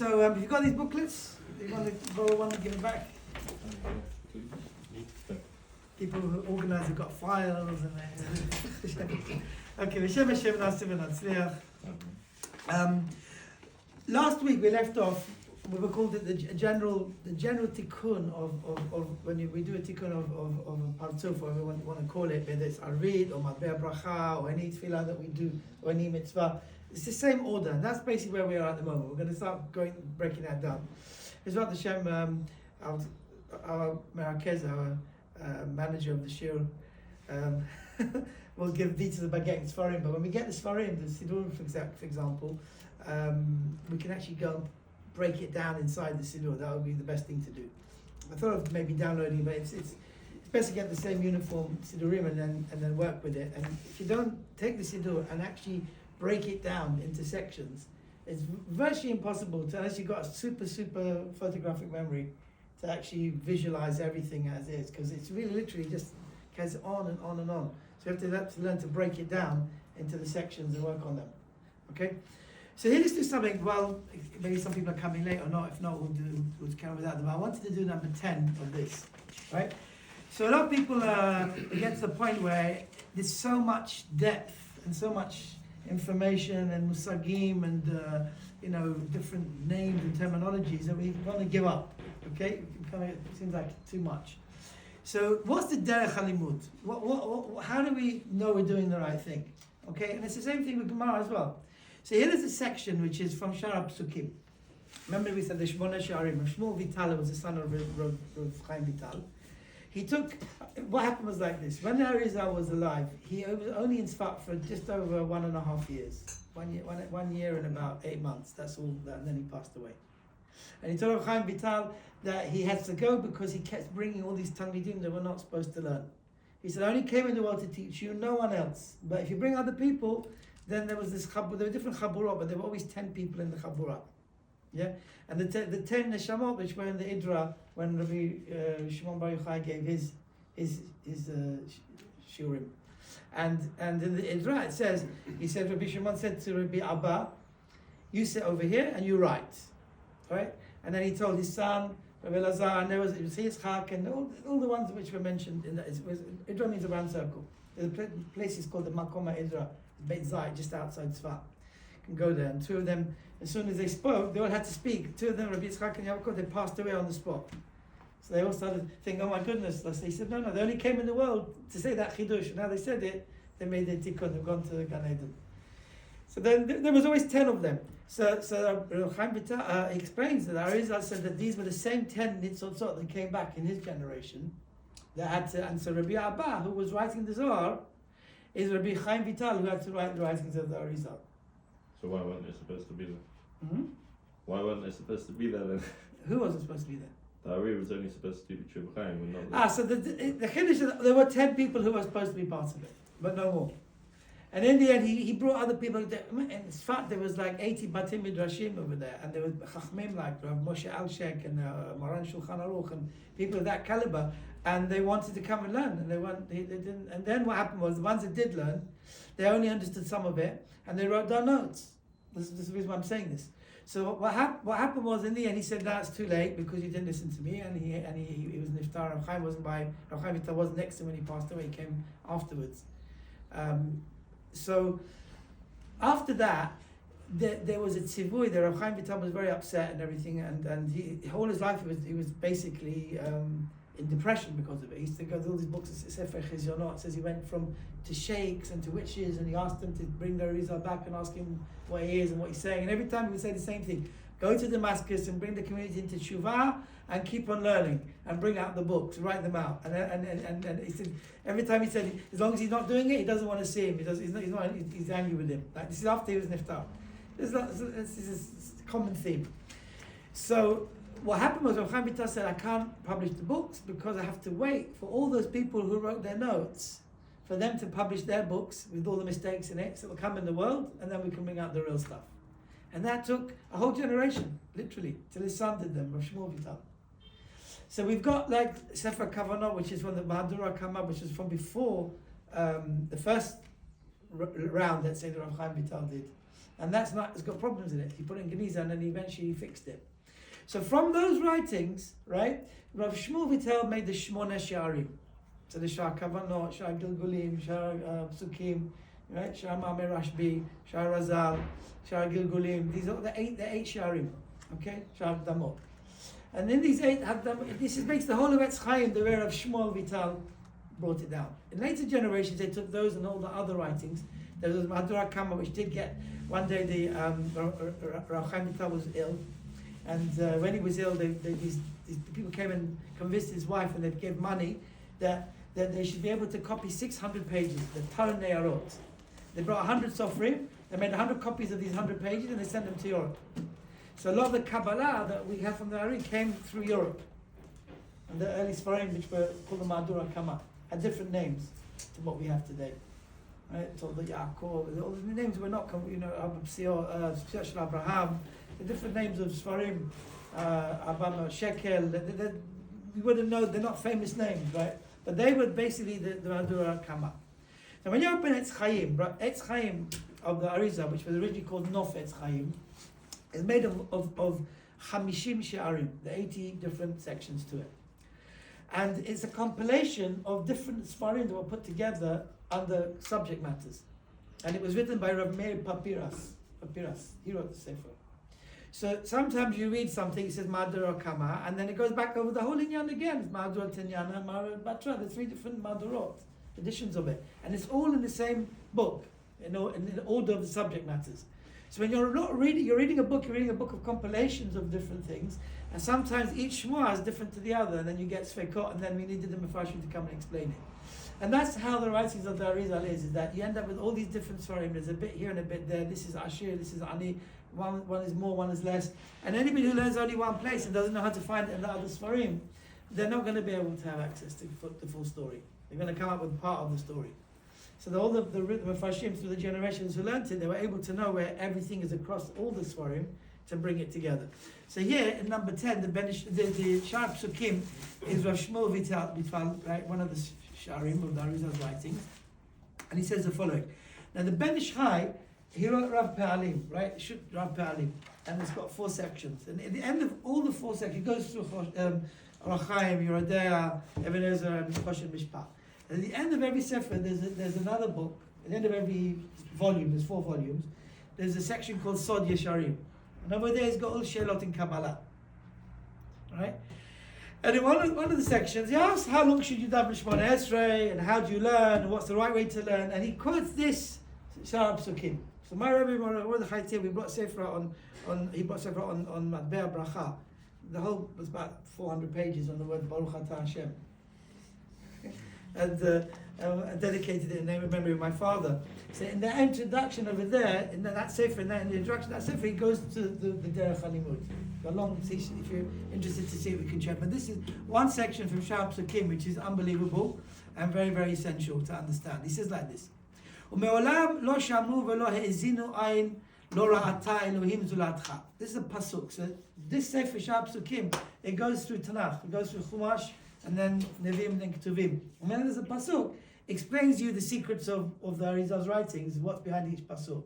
So you've got these booklets. You want to borrow one and give it back? People who organise have got files and okay. Last week we left off. We were called it the general tikkun of when we do a tikkun of a partzuf, or we want to call it, whether it's Arvit or Matbea Bracha or any tefillah that we do or any mitzvah. It's the same order, and that's basically where we are at the moment. We're going to start breaking that down. Ezrat Hashem, our Merakez, our manager of the shir, will give details about getting Sfarim. But when we get the Sfarim, the Siddur, for example, we can actually go and break it down inside the Siddur. That would be the best thing to do. I thought of maybe downloading, but it's best to get the same uniform Siddurim and then work with it. And if you don't take the Siddur and actually break it down into sections, it's virtually impossible to, unless you've got a super photographic memory, to actually visualize everything as is, because it's really literally just goes on and on and on. So you have to learn to break it down into the sections and work on them. Okay? So here, let's do something. Well, maybe some people are coming late or not. If not, we'll carry without them. I wanted to do number 10 of this, right? So a lot of people get to the point where there's so much depth and so much information and musagim and different names and terminologies that we want to give up. Okay, it seems like too much. So what's the derech halimud? How do we know we're doing the right thing? Okay, and it's the same thing with Gemara as well. So here is a section which is from Shara Psukim. Remember we said the Shmona Sharim. Shmuel Vital was the son of Rav Chaim Vital. He took, what happened was like this. When Arizal was alive, he was only in Sfat for just over 1.5 years. 1 year and about 8 months. That's all. And then he passed away. And he told Rav Chaim Vital that he had to go because he kept bringing all these Talmidim that were not supposed to learn. He said, I only came in the world to teach you, no one else. But if you bring other people, then there was this there were different chaburot, but there were always 10 people in the chaburah. Yeah? And the 10 neshamot, which were in the Idra, when Rabbi Shimon Bar Yochai gave his shiurim. And in the Idra it says, Rabbi Shimon said to Rabbi Abba, you sit over here and you write. Right? And then he told his son, Rabbi Lazar, and it was Yitzchak, and all the ones which were mentioned in that. Idra means a round circle. There's a place is called the Makoma Idra, Beit Zai, just outside Tzfat. You can go there, and two of them, as soon as they spoke, they all had to speak. Two of them, Rabbi Yitzchak and Yaakov, they passed away on the spot. So they all started thinking, oh my goodness. He said, no, they only came in the world to say that Chidush. And now they said it, they made their tikkun, they've gone to Gan Eden. So then there was always 10 of them. So Chaim Vital explains that Arizal said that these were the same 10 nitzotzot that came back in his generation. That had to, and so Rabbi Abba, who was writing the Zohar, is Rabbi Chaim Vital, who had to write the writings of the Arizal. So why weren't they supposed to be there? Mm-hmm. Why weren't they supposed to be there then? Who wasn't supposed to be there? The Ari was only supposed to do the Rebbe Chaim, and not So the Chiddush is there were 10 people who were supposed to be part of it, but no more. And in the end, he brought other people. In fact, there was like 80 Batim Midrashim over there, and there were Chachmim like Rav Moshe Alshek and Maran Shulchan Aruch and people of that caliber, and they wanted to come and learn, and they didn't. And then what happened was the ones that did learn, they only understood some of it, and they wrote down notes. This is the reason why I'm saying this. So what happened was in the end he said, "No, it's too late because you didn't listen to me," and he was niftar. Rav Chaim wasn't next to him when he passed away. He came afterwards. So after that, there was a tzivui. The Rav Chaim Vital was very upset and everything, and he all his life he was basically in depression because of it. He used to go through all these books. Sefer Chizionot says he went to sheikhs and to witches, and he asked them to bring the Arizal back and ask him what he is and what he's saying. And every time he would say the same thing: go to Damascus and bring the community into Shuvah and keep on learning and bring out the books, write them out. And he said every time he said, as long as he's not doing it, he doesn't want to see him. He's angry with him. Like, this is after he was niftar. This is a common theme. So what happened was Rav Chaim Vital said, I can't publish the books because I have to wait for all those people who wrote their notes for them to publish their books with all the mistakes in it, so it'll come in the world, and then we can bring out the real stuff. And that took a whole generation, literally, till his son did them, Rav Shmuel Vital. So we've got like Sefer Kavanot, which is when the Mahadura came up, which was from before the first round that Seder Rav Chaim Vital did. and that's not. It's got problems in it. He put it in Geniza, and then eventually fixed it. So from those writings, right, Rav Shmuel Vital made the Shmona Sha'arim. So the Shah Kavanot, Shah Gilgulim, Shah Psukim, right, Shah Ma'ameh Rashbi, Shah Razal, Shah Gilgulim. These are the eight Sha'arim, okay, Shah Damot. And then these eight this makes the whole of Etz Chaim, the way Rav Shmuel Vital brought it down. In later generations, they took those and all the other writings. There was Mahadura Kama, which did get, one day the Rav Chaim Vital was ill, and when he was ill, these people came and convinced his wife, and they gave money that they should be able to copy 600 pages, the Torah Ne'arot. They brought 100 Sofrim, they made 100 copies of these 100 pages, and they sent them to Europe. So a lot of the Kabbalah that we have from the Ari came through Europe. And the early Sfarim, which were called the Mahadura Kama, had different names to what we have today. Right? So the Yaakov, all the names were not, Shel Abraham, the different names of Sfarim, Abama, Shekel, we wouldn't know, they're not famous names, right? But they were basically the Mahadura Kama. So when you open Etz Chaim, Etz Chaim of the Arizal, which was originally called Nof Etz Chaim, is made of Hamishim She'arim, the 80 different sections to it. And it's a compilation of different Sfarim that were put together under subject matters. And it was written by Rav Meir Papiras. He wrote the Sefer. So sometimes you read something, it says Mahadura Kama, and then it goes back over the whole Inyan again. It's Mahadura Tinyana, Mahadura Batra. There's 3 different Mahadurot, editions of it. And it's all in the same book, in the order of the subject matters. So when you're reading a book of compilations of different things, and sometimes each shmua is different to the other, and then you get Sfekot, and then we needed the Mefarshim to come and explain it. And that's how the writings of the Arizal is that you end up with all these different Sfarim. There's a bit here and a bit there. This is Ashir, this is Ani. One is more, one is less. And anybody who learns only one place and doesn't know how to find it in the other Sfarim, they're not going to be able to have access to the full story. They're going to come up with part of the story. So all the Mefarshim through the generations who learned it, they were able to know where everything is across all the Sfarim to bring it together. So here in number 10, the Shar Psukim is Rav Shmuel Vital, right, one of the Sharim of the Arizal's writings, and he says the following. Now the Ben Ish Chai, he wrote Rav Pe'alim, right? Rav Pe'alim, and it's got 4 sections. And at the end of all the 4 sections, it goes through Orach Chaim, Yerodea, Even Ezer, and Choshen Mishpach. And at the end of every Sefer, there's another book. At the end of every volume, there's 4 volumes, there's a section called Sod Yesharim. And over there, it's got all Shelot in Kabbalah. Right? And in one of the sections, he asks, how long should you daven Shemona Esrei, and how do you learn, and what's the right way to learn? And he quotes this Shar Psukim. So my Rabbi Mordechai here, we brought Sefer on Matbea Bracha. The whole was about 400 pages on the word Baruch Atah Hashem. And dedicated it in the name and memory of my father. So in the introduction over there, in that Sefer, in the introduction of that Sefer, he goes to the Derech HaLimud. A long, if you're interested to see it, we can check. But this is one section from Shar Psukim, which is unbelievable and very, very essential to understand. He says like this: "Ume'olam lo shamu v'lo ha'ezinu ayin lo ra'ata Elohim zulatcha." This is a pasuk. So this Sefer Shar Psukim, it goes through Tanakh, it goes through Chumash, and then Nevi'im, then Ketuvim. And then there's a pasuk, explains you the secrets of the Arizal's writings, what's behind each pasuk.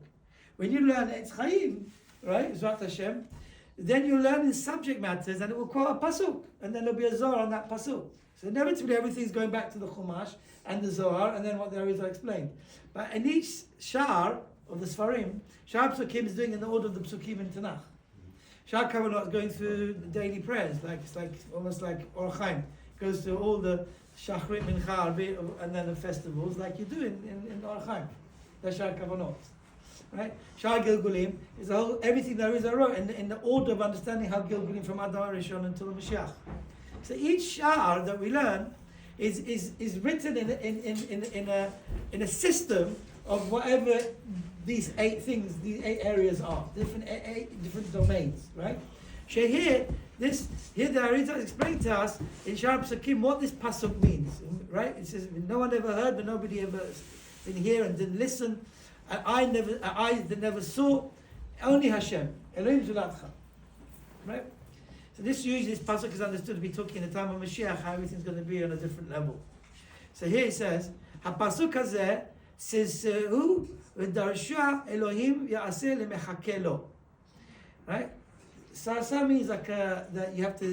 When you learn Etz Chaim, right, Zvat Hashem, then you learn the subject matters, and it will quote a pasuk, and then there'll be a Zohar on that pasuk. So inevitably everything's going back to the Chumash and the Zohar, and then what the Arizal explained. But in each Shar of the Sfarim, Shar Psukim is doing in the order of the Psukim in Tanakh. Shar Kavanot is going through the daily prayers, it's like almost like Orach Chaim. Goes through all the Shachrit, Mincha, Arvit, and then the festivals like you do in Orach Chaim. That's Shar Kavanot. Right? Shar Gilgulim is everything there is a row in the order of understanding how Gilgulim from Adam Rishon until the Mashiach. So each Shar that we learn is written in a system of whatever these 8 things, these 8 areas are, different domains, right? So here the Arizal explained to us in Shar Psukim what this pasuk means, right? It says no one ever heard, but nobody ever didn't hear and didn't listen. Eyes that never saw, only Hashem, Elohim Zulatcha, right? So this pasuk is understood to be talking in the time of Mashiach, how everything's going to be on a different level. So here it says, "Hapasuk hazeh says who ודרשה אלוהים יעשה למחכה לו. Right? Sarsa means like that you have to,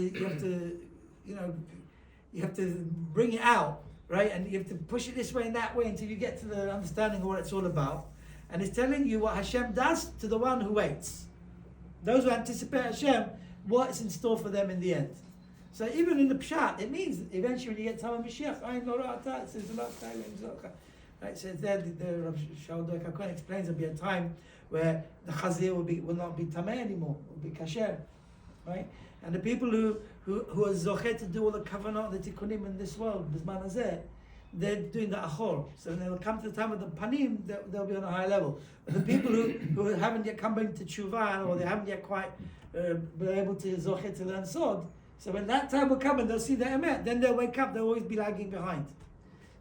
you have to bring it out, right? And you have to push it this way and that way until you get to the understanding of what it's all about. And it's telling you what Hashem does to the one who waits. Those who anticipate Hashem, what is in store for them in the end. So even in the Pshat, it means eventually when you get time of Mashiach, it says right, so there the Rav Shaul Doeg explains there'll be a time where the Chazir will not be Tameh anymore, will be Kasher. Right? And the people who are Zoche to do all the Kavanot, the Tikkunim in this world, Bizman Hazeh, they're doing the Achor. So when they'll come to the time of the Panim, they'll be on a higher level. But the people who haven't yet come back to Tshuva, or they haven't yet quite been able to Zoche to learn Sod, so when that time will come and they'll see the Emet, then they'll wake up, they'll always be lagging behind.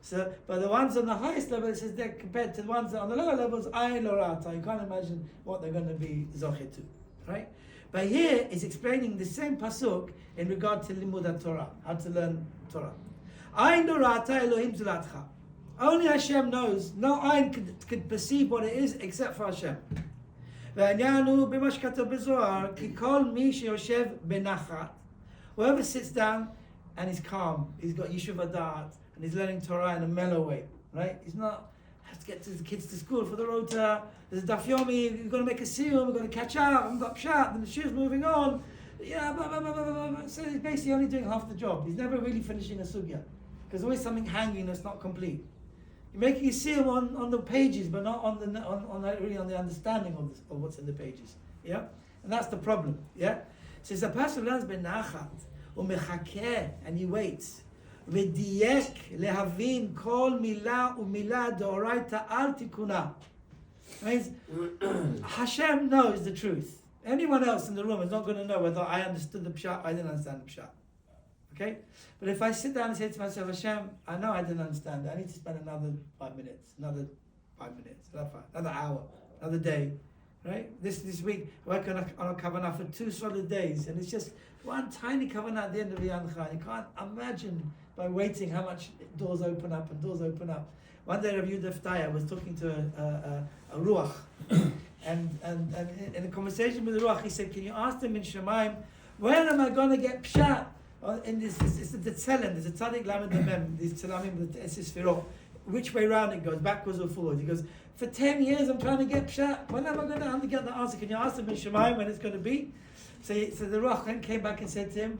So, but the ones on the highest level, it says they're compared to the ones that on the lower levels, Ayin Lorata. You can't imagine what they're going to be Zoche to. Right? But here is explaining the same pasuk in regard to Limud Torah, how to learn Torah. Ayin Lorata Elohim Zulatcha. Only Hashem knows. No Ayin could perceive what it is except for Hashem. Whoever sits down and is calm, he's got Yishuv Adat, and he's learning Torah in a mellow way, right? He's not has to get the kids to school for the rota. There's a daf yomi. We've got to make a seal. We've got to catch up. We've got pshat. And the shir's moving on. Yeah, blah, blah, blah, blah, blah, blah. So he's basically only doing half the job. He's never really finishing a sugya, because there's always something hanging that's not complete. You're making a seal on the pages, but not on the understanding of what's in the pages. Yeah, and that's the problem. Yeah, so the person learns benachat umechakeh, and he waits. V'diyek lehavin kol milah umilah deoraita al tikuna. Means Hashem knows the truth. Anyone else in the room is not going to know whether I understood the pshat or I didn't understand the pshat. Okay? But if I sit down and say to myself, Hashem, I know I didn't understand it. I need to spend another 5 minutes, another hour, another day. Right? This week, I work on a kavanah for 2 solid days, and it's just one tiny kavanah at the end of the Yancha. You can't imagine by waiting how much doors open up and doors open up. One day, Rav Yehuda Ftaya was talking to a ruach, and in a conversation with the ruach, he said, "Can you ask them in Shemaim, when am I going to get pshat in this? It's the tzelem. There's a tzadik lamed mem. These tzelamim with the esisfirot. Which way round it goes, backwards or forwards?" He goes, "For 10 years, I'm trying to get pshat. When am I going to get the answer? Can you ask them in Shemaim when it's going to be?" So the ruach then came back and said to him,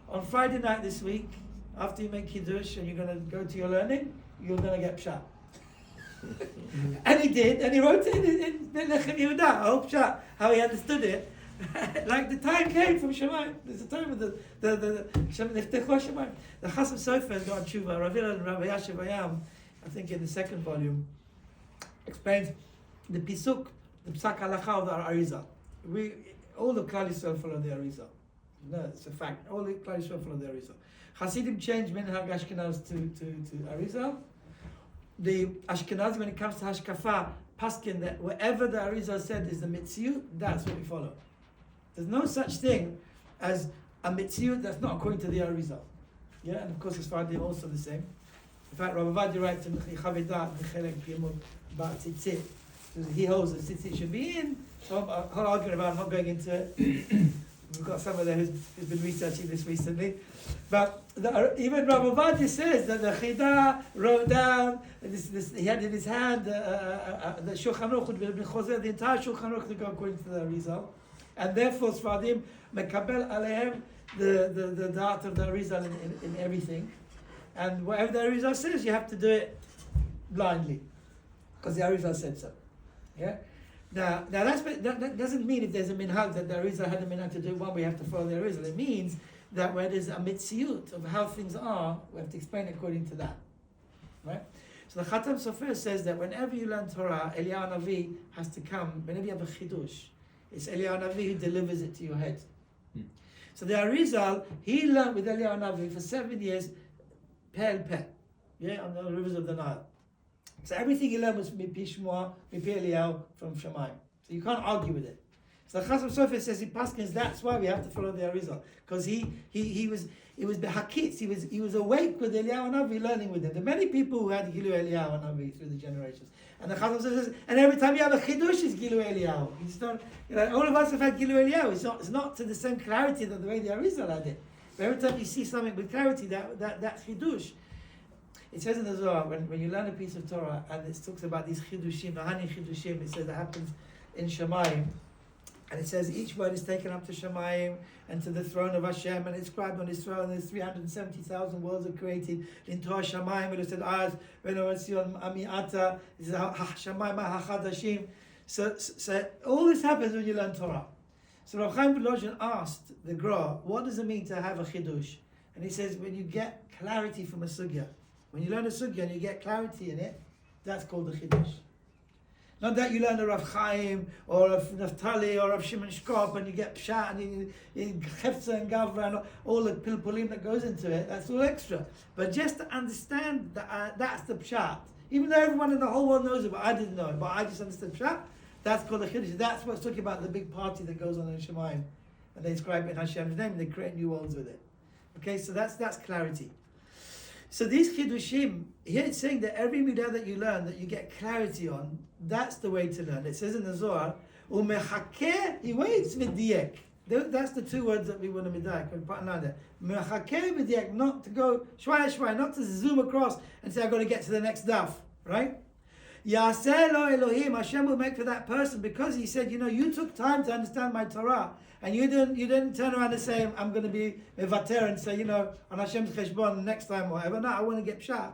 "On Friday night this week, after you make kiddush and you're going to go to your learning, you're going to get pshat." And he did, and he wrote it in Lechem Yehuda, pshat, how he understood it. Like the time came from Shemaim. There's a time of the Shemaim. The Chasam Sofer has got tshuva. Rav Hillel and Rav Yashiv Ayam, I think in the second volume, explains the pisuk, the psak halacha of the Arizal. All the Klal Yisrael follow the Arizal. No, it's a fact. All the Klal Yisrael follow the Arizal. Hasidim changed Minhag Ashkenaz to Arizal. The Ashkenaz, when it comes to Hashkafa, Paskin, that whatever the Arizal said is the Mitziyut, that's what we follow. There's no such thing as a Mitziyut that's not according to the Arizal. Yeah, and of course, as far as they're also the same. In fact, Rav Avadi writes in Chavedat, Mechelek Piyamud, about Tzitzit. He holds that Tzitzit should be in. So I'm not arguing about it, I'm not going into it. We've got someone there who's been researching this recently. But even Rav Avadi says that the Chida wrote down, he had in his hand the Shulchan Aruch would be Choser, the entire Shulchan Aruch to go according to the Arizal. And therefore, Sfadim Mekabel Alehem, the dart of the Arizal in everything. And whatever the Arizal says, you have to do it blindly, because the Arizal said so. Yeah. Now that doesn't mean if there's a minhag that the Arizal had a minhag to do one, we have to follow the Arizal. It means that where there's a mitziyut of how things are, we have to explain according to that. Right? So the Khatam Sofer says that whenever you learn Torah, Eliyahu Navi has to come. Whenever you have a chidush, it's Eliyahu Navi who delivers it to your head. So the Arizal, he learned with Eliyahu Navi for 7 years, Peh, yeah, on the rivers of the Nile. So everything he learned was Mipi Shmuah, Mipi Eliyahu from Shemaim. So you can't argue with it. So Chasam Sofer says in Paskins that's why we have to follow the Arizal, because he was behakitz, he was awake with Eliyahu Navi, learning with him. There are many people who had Gilu Eliyahu Navi through the generations, and the Chasam Sofer says, and every time you have a chidush is Gilu Eliyahu. It's not, all of us have had Gilu Eliyahu. It's not to the same clarity that the way the Arizal had it. But every time you see something with clarity, that's chidush. It says in the Zohar, when you learn a piece of Torah and it talks about these chidushim, Nahani chidushim, it says that happens in Shemayim, and it says each word is taken up to Shemayim and to the throne of Hashem, and it's inscribed on his throne. There's 370,000 worlds are created in Torah Shemayim. It said Az Ve'Noratzion Amiata. It says Shemayim HaChadashim. So all this happens when you learn Torah. So Rav Chaim Volozhin asked the Gra, what does it mean to have a chidush? And he says when you get clarity from a sugya. When you learn a sugya and you get clarity in it, that's called a chidush. Not that you learn a Rav Chaim or a Naftali or a Shimon Shkop and you get pshat and you chefza and gavra and all the pilpulim that goes into it. That's all extra. But just to understand that that's the pshat, even though everyone in the whole world knows it, but I didn't know it, but I just understood pshat. That's called a chidush. That's what's talking about the big party that goes on in Shemayim, and they inscribe it in Hashem's name and they create new worlds with it. Okay, so that's clarity. So these chidushim, here it's saying that every midah that you learn, that you get clarity on, that's the way to learn. It says in the Zohar, umechakeh, he waits v'diek. That's the two words that we want to midah. Mechakeh v'diek, not to go shwaya, not to zoom across and say, I've got to get to the next daf, right? Yaseh lo Elohim, Hashem will make for that person, because he said, you took time to understand my Torah, and you didn't turn around and say, I'm going to be mevater and say, on Hashem's cheshbon next time or whatever. No, I want to get pshat.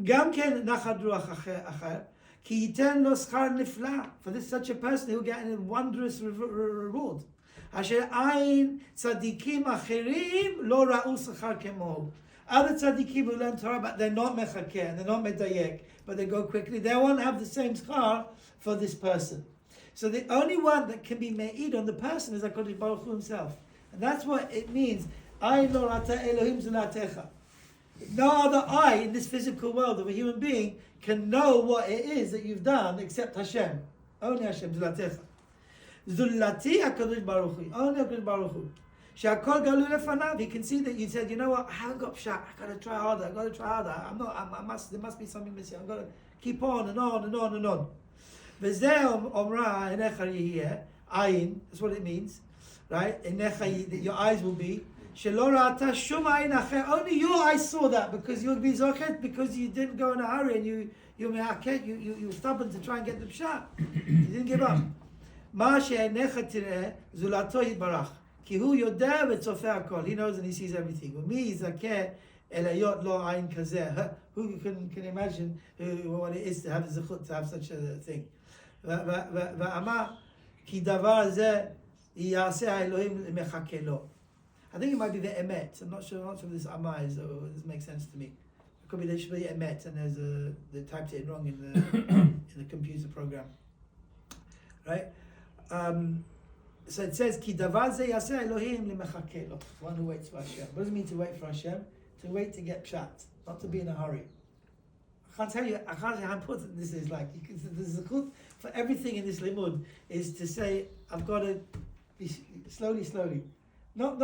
Gam ken nachad ruach acher, ki yiten lo schar nifla. For this such a person, he'll get a wondrous reward. Asher ayin tzadikim acherim lo ra'u schar kemo. Other tzaddikim who learn Torah, but they're not mechakeh, and they're not medayek, but they go quickly, they won't have the same schar for this person. So the only one that can be me'id on the person is HaKadosh Baruch Hu himself. And that's what it means. Ayin lo rata Elohim zulatecha. No other eye in this physical world of a human being can know what it is that you've done except Hashem. Only Hashem zulatecha. Zulati HaKadosh Baruch Hu. Only HaKadosh Baruch Hu. Shakol galu lefanav. He can see that you said, what, I haven't got pshat. I got to try harder. There must be something missing. I've got to keep on and on and on and on. Ayin, that's what it means, right? Your eyes will be. Only your eyes saw that, because you'll be zochet, because you didn't go in a hurry and you were stubborn to try and get the pshat. You didn't give up. He knows and he sees everything. Who can imagine what it is to have the zechut, to have such a thing? I think it might be the emet. I'm not sure if this amma is, or this makes sense to me. It could be there should be emet, and they typed it in wrong in the computer program, right? So it says ki davar ze yaseh Elohim lemechakeh lo, one who waits for Hashem. What does it mean to wait for Hashem? To wait to get pshat, not to be in a hurry. I can't tell you how important this is. Like, the zechut for everything in this limud is to say, I've got to be slowly. Not.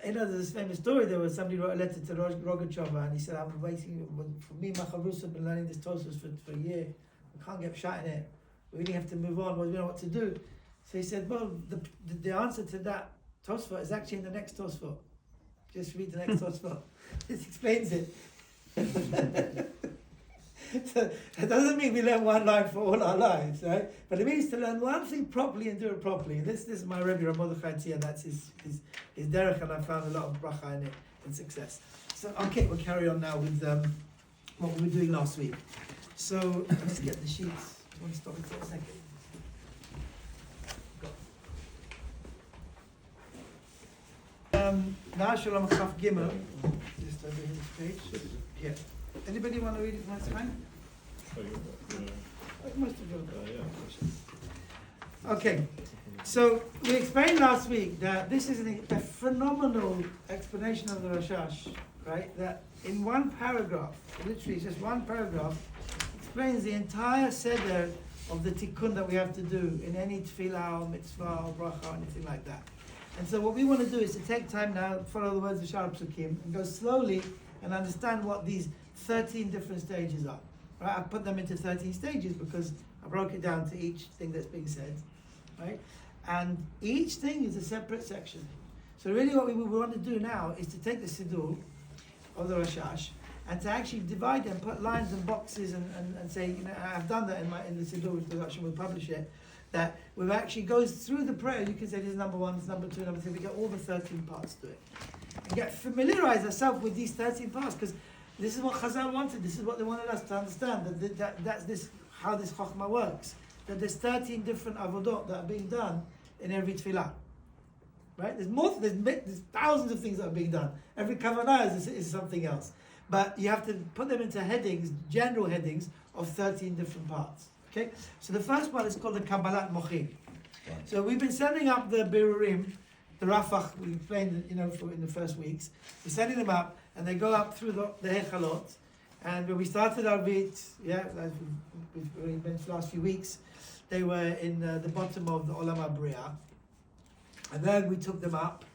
There's this famous story. There was somebody wrote a letter to Rogachover, and he said, "I'm waiting for me. My chavrus have been learning this Tosfos for a year. We can't get pshat in it. We really have to move on. We don't know what to do." So he said, "Well, the answer to that Tosfot is actually in the next Tosfot. Just read the next Tosfot. This explains it." So that doesn't mean we learn one line for all our lives, right? But it means to learn one thing properly and do it properly. This is my Rebbe Rav Mordechai Tzia, that's his derech, and I found a lot of bracha in it and success. So okay, we'll carry on now with what we were doing last week. So let's get the sheets. Do you want to stop it for a second? Now Shalom Chaf Gimel, just over here this page. Here. Anybody want to read it next time? Most of you. Okay, so we explained last week that this is a phenomenal explanation of the Rashash, right? That in one paragraph, literally just one paragraph, explains the entire Seder of the tikkun that we have to do in any tefillah or mitzvah or bracha or anything like that. And so what we want to do is to take time now, follow the words of Shar Psukim, and go slowly and understand what these 13 different stages are. Right? I put them into 13 stages because I broke it down to each thing that's being said. Right? And each thing is a separate section. So really what we want to do now is to take the Siddur of the Rashash and to actually divide them, put lines and boxes and say, I've done that in the Siddur, which the Rashash will publish it, that we actually goes through the prayer. You can say this is number 1, this is number 2, number 3, we get all the 13 parts to it. And get familiarize ourselves with these 13 parts, because this is what Chazal wanted, this is what they wanted us to understand, that's this how this Chokhmah works. That there's 13 different avodot that are being done in every tefillah. Right? There's thousands of things that are being done. Every kavanah is something else. But you have to put them into headings, general headings of 13 different parts. Okay? So the first one is called the Kabbalat Mochin. So we've been setting up the Birurim, the Rafach, we explained in the first weeks. We're setting them up, and they go up through the Hechalot. And when we started Arvit, as we've already mentioned the last few weeks, they were in the bottom of the Olam HaBriah. And then we took them up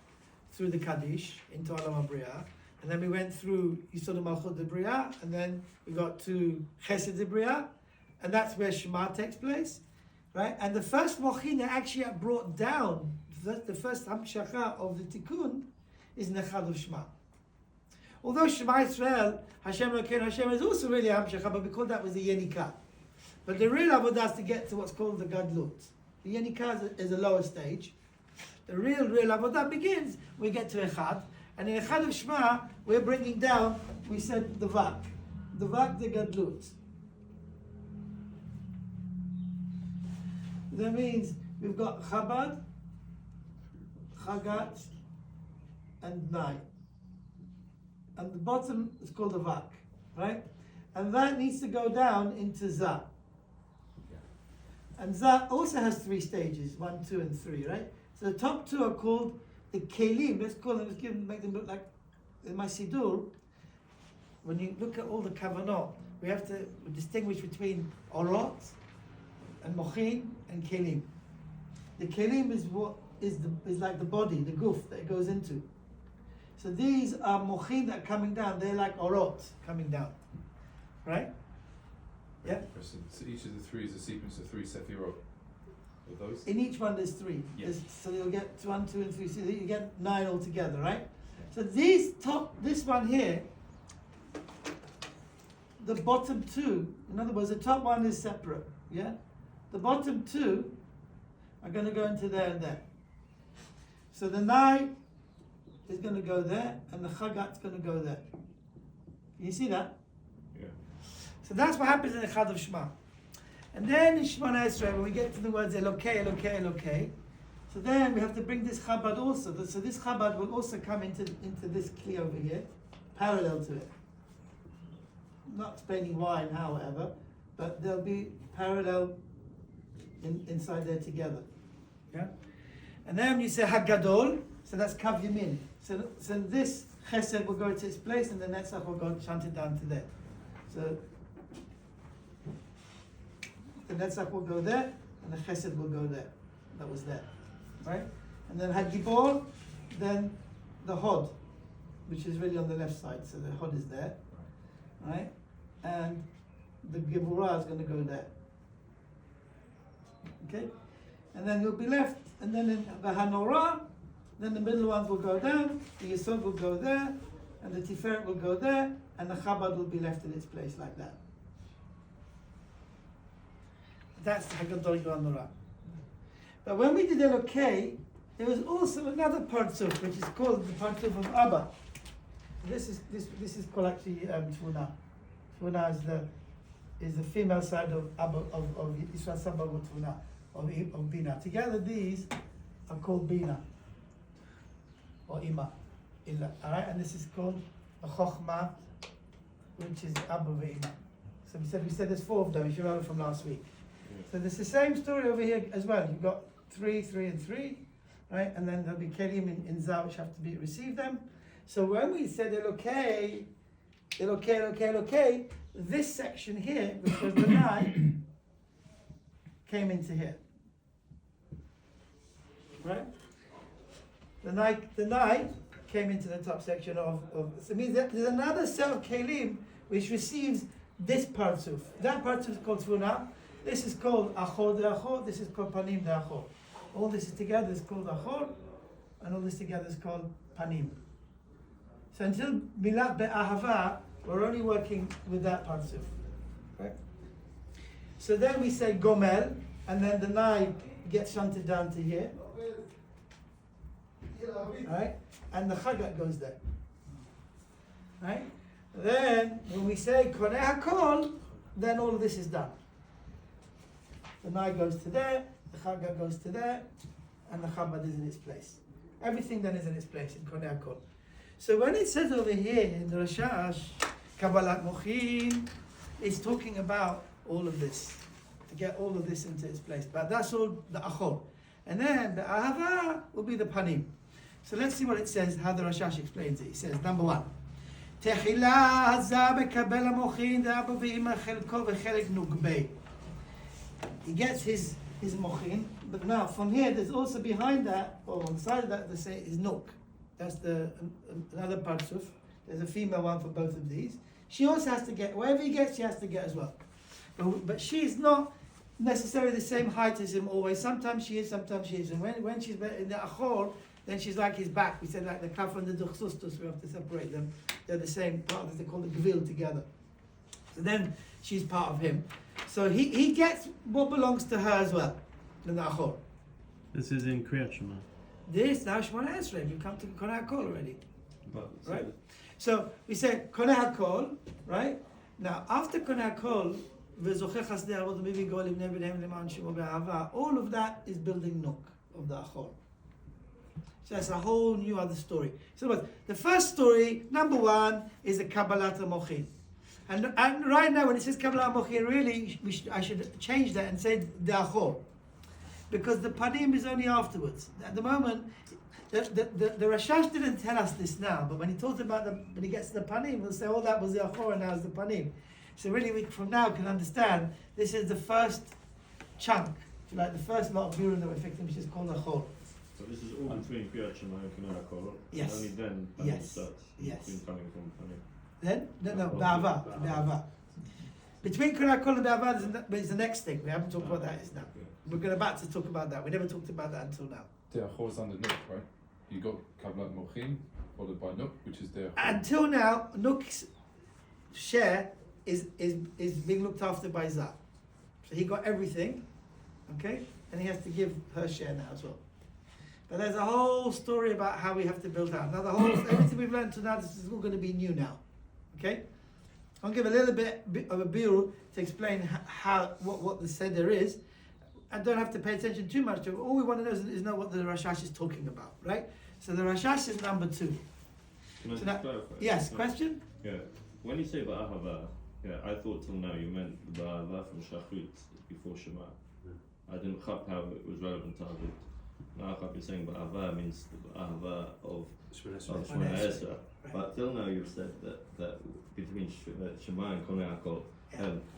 through the Kaddish into Olam HaBriah. And then we went through Yisod Malchut de Briah, and then we got to Chesed de Briah, and that's where Shema takes place, right? And the first Mochin that actually brought down, the first Hamshachah of the Tikkun is Nechad of Shema. Although Shema Yisrael, Hashem Elokeinu Hashem is also really a Hamshachah, but we call that was the Yenikah. But the real avodah is to get to what's called the Gadlut. The Yenikah is a lower stage. The real avodah begins, we get to Echad, and in Echad of Shema, we're bringing down, we said the Vak the Gadlut. That means we've got Chabad, Chagat, and Nai. And the bottom is called the Vak, right? And that needs to go down into Zah. And Zah also has 3 stages, 1, 2, and 3, right? So the top 2 are called the Kelim. Make them look like in my Siddur. When you look at all the Kavanot, we have to distinguish between Orot and Mochin and Kelim. The Kelim is what is like the body, the guf that it goes into. So these are Mochin that are coming down. They're like Orot coming down, right? Yeah. So each of the 3 is a sequence of 3 Sefirot. Of those? In each one there's 3. Yes. So you'll get 1, 2, and 3. So you get 9 altogether, right? So this one here, the bottom 2, in other words, the top one is separate, yeah? The bottom 2 are going to go into there and there. So the Nai is going to go there, and the Chagat's going to go there. You see that? Yeah. So that's what happens in the Echad of Shema. And then in Shemona Esrei, when we get to the words Elokei, Elokei, Elokei, so then we have to bring this Chabad also. So this Chabad will also come into this Kli over here, parallel to it. I'm not explaining why and how, whatever, but they'll be parallel inside there together. Yeah? And then when you say Hagadol, so that's Kav Yamin. So this Chesed will go to its place, and the Netzach will go chanted down to there. So the Netzach will go there, and the Chesed will go there. That was there, right? And then Hagibor, then the Hod, which is really on the left side. So the Hod is there, right? And the Geburah is going to go there. Okay? And then you'll be left, and then in the Hanorah, then the middle ones will go down, the Yesod will go there, and the Tiferet will go there, and the Chabad will be left in its place like that. That's the Hagadol Hanorah. But when we did Elokei, there was also another Partzuf, which is called the Partzuf of Abba. This is called actually Tvuna. Tvuna is the female side of Abba of Yisrael Saba Tvuna of Bina. Together these are called Bina or Ima. Alright, and this is called a Chokhmah, which is Abba Ve'ima. So we said there's 4 of them, if you remember from last week. So there's the same story over here as well. You've got 3, 3, and 3, right? And then there'll be Kelim in Zah, which have to receive them. So when we said Elokei, Elokei, Elokei, Elokei, this section here, which was the Nai, came into here. Right? The night came into the top section of so it means that there's another set of kelim which receives this partsuf. That partsuf is called tfuna. This is called achor de achor. This is called panim de achor. All this is together is called achor, and all this together is called panim. So until milat be'ahava, we're only working with that partsuf. Right? So then we say gomel, and then the nai gets shunted down to here. Right? And the chagat goes there. Right? Then when we say koneh hakol, then all of this is done. The nai goes to there, the chagat goes to there, and the chabad is in its place. Everything then is in its place in koneh hakol. So when it says over here in the Rashash, Kabbalat Mochin, it's talking about all of this, to get all of this into its place. But that's all the achor. And then the ahava will be the panim. So let's see what it says, how the Rashash explains it. He says, number one, Techila hazah bekabel hamochin de'aba ve'ima chelko v'chelek nugbei. He gets his mochin, but now from here there's also behind that, or on the side of that, they say is nuk. That's another parsuf. There's a female one for both of these. She also has to get, whatever he gets, she has to get as well. But she's not necessarily the same height as him always. Sometimes she is, sometimes she isn't. When she's in the achor, then she's like his back. We said like the kaf and the duchsustus, we have to separate them. They're the same part, they call the gvil together. So then she's part of him. So he gets what belongs to her as well, in the achor. This is in Kriyat Shema. This, now Shemona Esrei, you come to Koneh HaKol already. Right? So So we say Koneh HaKol, right? Now after Koneh HaKol, V'zocheh chasdei avot u'mivi goel ibnei b'neihem leman shemo be'ahava, all of that is building Nuk of the Achor. So that's a whole new other story. So the first story, number one, is the Kabbalat HaMochin. And right now when it says Kabbalat HaMochin, really, I should change that and say the Achor. Because the panim is only afterwards. At the moment, the Rashash didn't tell us this now, but when he talks about when he gets to the panim, we'll say, oh, that was the achor and now it's the panim. So really, we from now can understand this is the first chunk, like the first lot of burin that we're fixing, which is called achor. So this is all between Kriyat Shema and Koneh HaKol. Yes. Only then panim Yes. starts. Yes. Between coming from panim. Then no, be'ava. Between Koneh HaKol and be'ava is the next thing. We haven't talked about that is now. We're about to talk about that. We never talked about that until now. The achor is under Nuk, right? You got Kabbalat Mochin, followed by Nuk, which is the achor. Until now, Nuk's share is being looked after by Zah. So he got everything, okay? And he has to give her share now as well. But there's a whole story about how we have to build out. Now everything we've learned to now, this is all going to be new now, okay? I'll give a little bit of a biur to explain what the Seder is. And don't have to pay attention too much to it. All we want to know is know what the Rashash is talking about, right? So the Rashash is number 2. Can I So just clarify? Yes, question? Yeah. When you say Ba'ahava, I thought till now you meant the Ba'ahava from Shachut before Shema. I didn't chap how it was relevant to Arvit. Now you're saying Ba'ahava means the Ba'ahava of Shemona Esrei. Right. But till now you've said that between Shema and Koneh HaKol,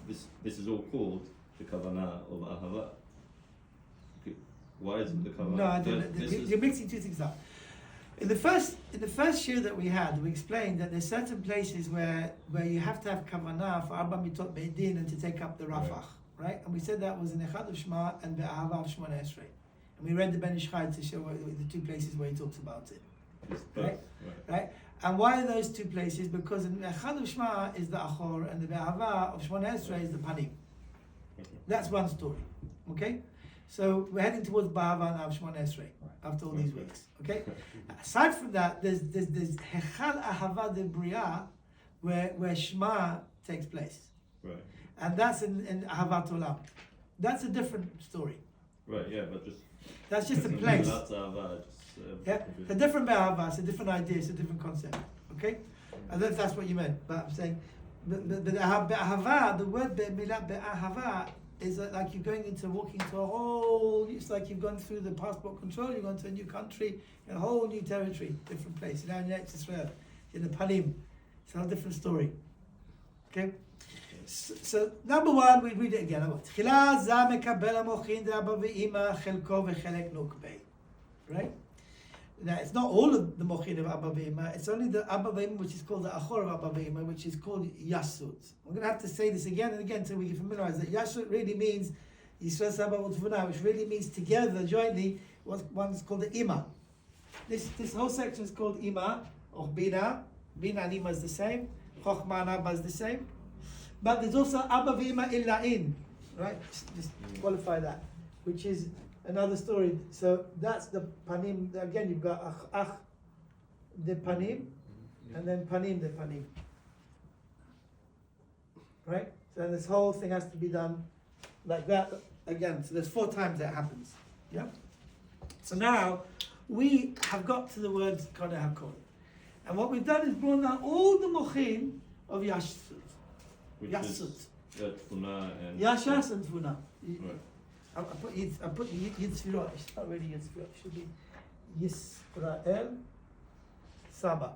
this is all called the Kavanot of Ahava. Why is it the Kavanah? No, you're mixing two things up. In the first shiur that we had, we explained that there's certain places where you have to have kavanah for Arba Mitot Be'edin and to take up the Rafach, right? And we said that was in Echad of Shema and Be'ahava of Shemona Esrei. And we read the Ben Ish Chai to show the two places where he talks about it. Right? And why are those two places? Because in Echad of Shema is the Achor and the Be'ahava of Shemona Esrei is the Panim. That's one story, okay? So we're heading towards Ba'ava and Shemona Esrei after all these weeks. Okay. Aside from that, there's Hechal Ahava de Bria, where Shema takes place, Right. and that's in Ahavat Olam. That's a different story. Right. Yeah, but That's just a place. That's Ahava. Yeah, it's a different Ba'ava. It's a different idea. It's a different concept. Okay, I don't know if that's what you meant, but I'm saying, but Ahava, the word Milat Be'ahava is like you're walking into a whole, it's like you've gone through the passport control, you've gone to a new country, a whole new territory, different place. Now in Eretz Israel, in the Panim, it's a whole different story. Okay? So number one, we read it again. תחילה זה מקבל המוחין דאבא ואמא חלקו וחלק נוקבה. Right? Now it's not all of the mochin of Abba Ve'ima, it's only the Abba Ve'ima which is called the Achor of Abba Ve'ima, which is called Yasut. We're going to have to say this again and again until we get familiarized that Yasut really means Yisrael Saba Utvuna, which really means together, jointly, one's called the Ima. This whole section is called Ima, or Bina. Bina and Ima is the same, Chochma and Abba is the same. But there's also Abba Ve'ima Illa'in, right? Just qualify that, which is another story. So that's the panim. Again, you've got ach the panim, and then panim the panim. Right? So this whole thing has to be done like that again. So there's 4 times that happens. Yeah. So now we have got to the words Koneh HaKol, and what we've done is brought down all the mochin of Yasut, Yasut, Tfuna and Yashas and Tfuna. Right. I put Yid Sfirot. It's not really Yid Sfirot. It should be Yisrael Saba.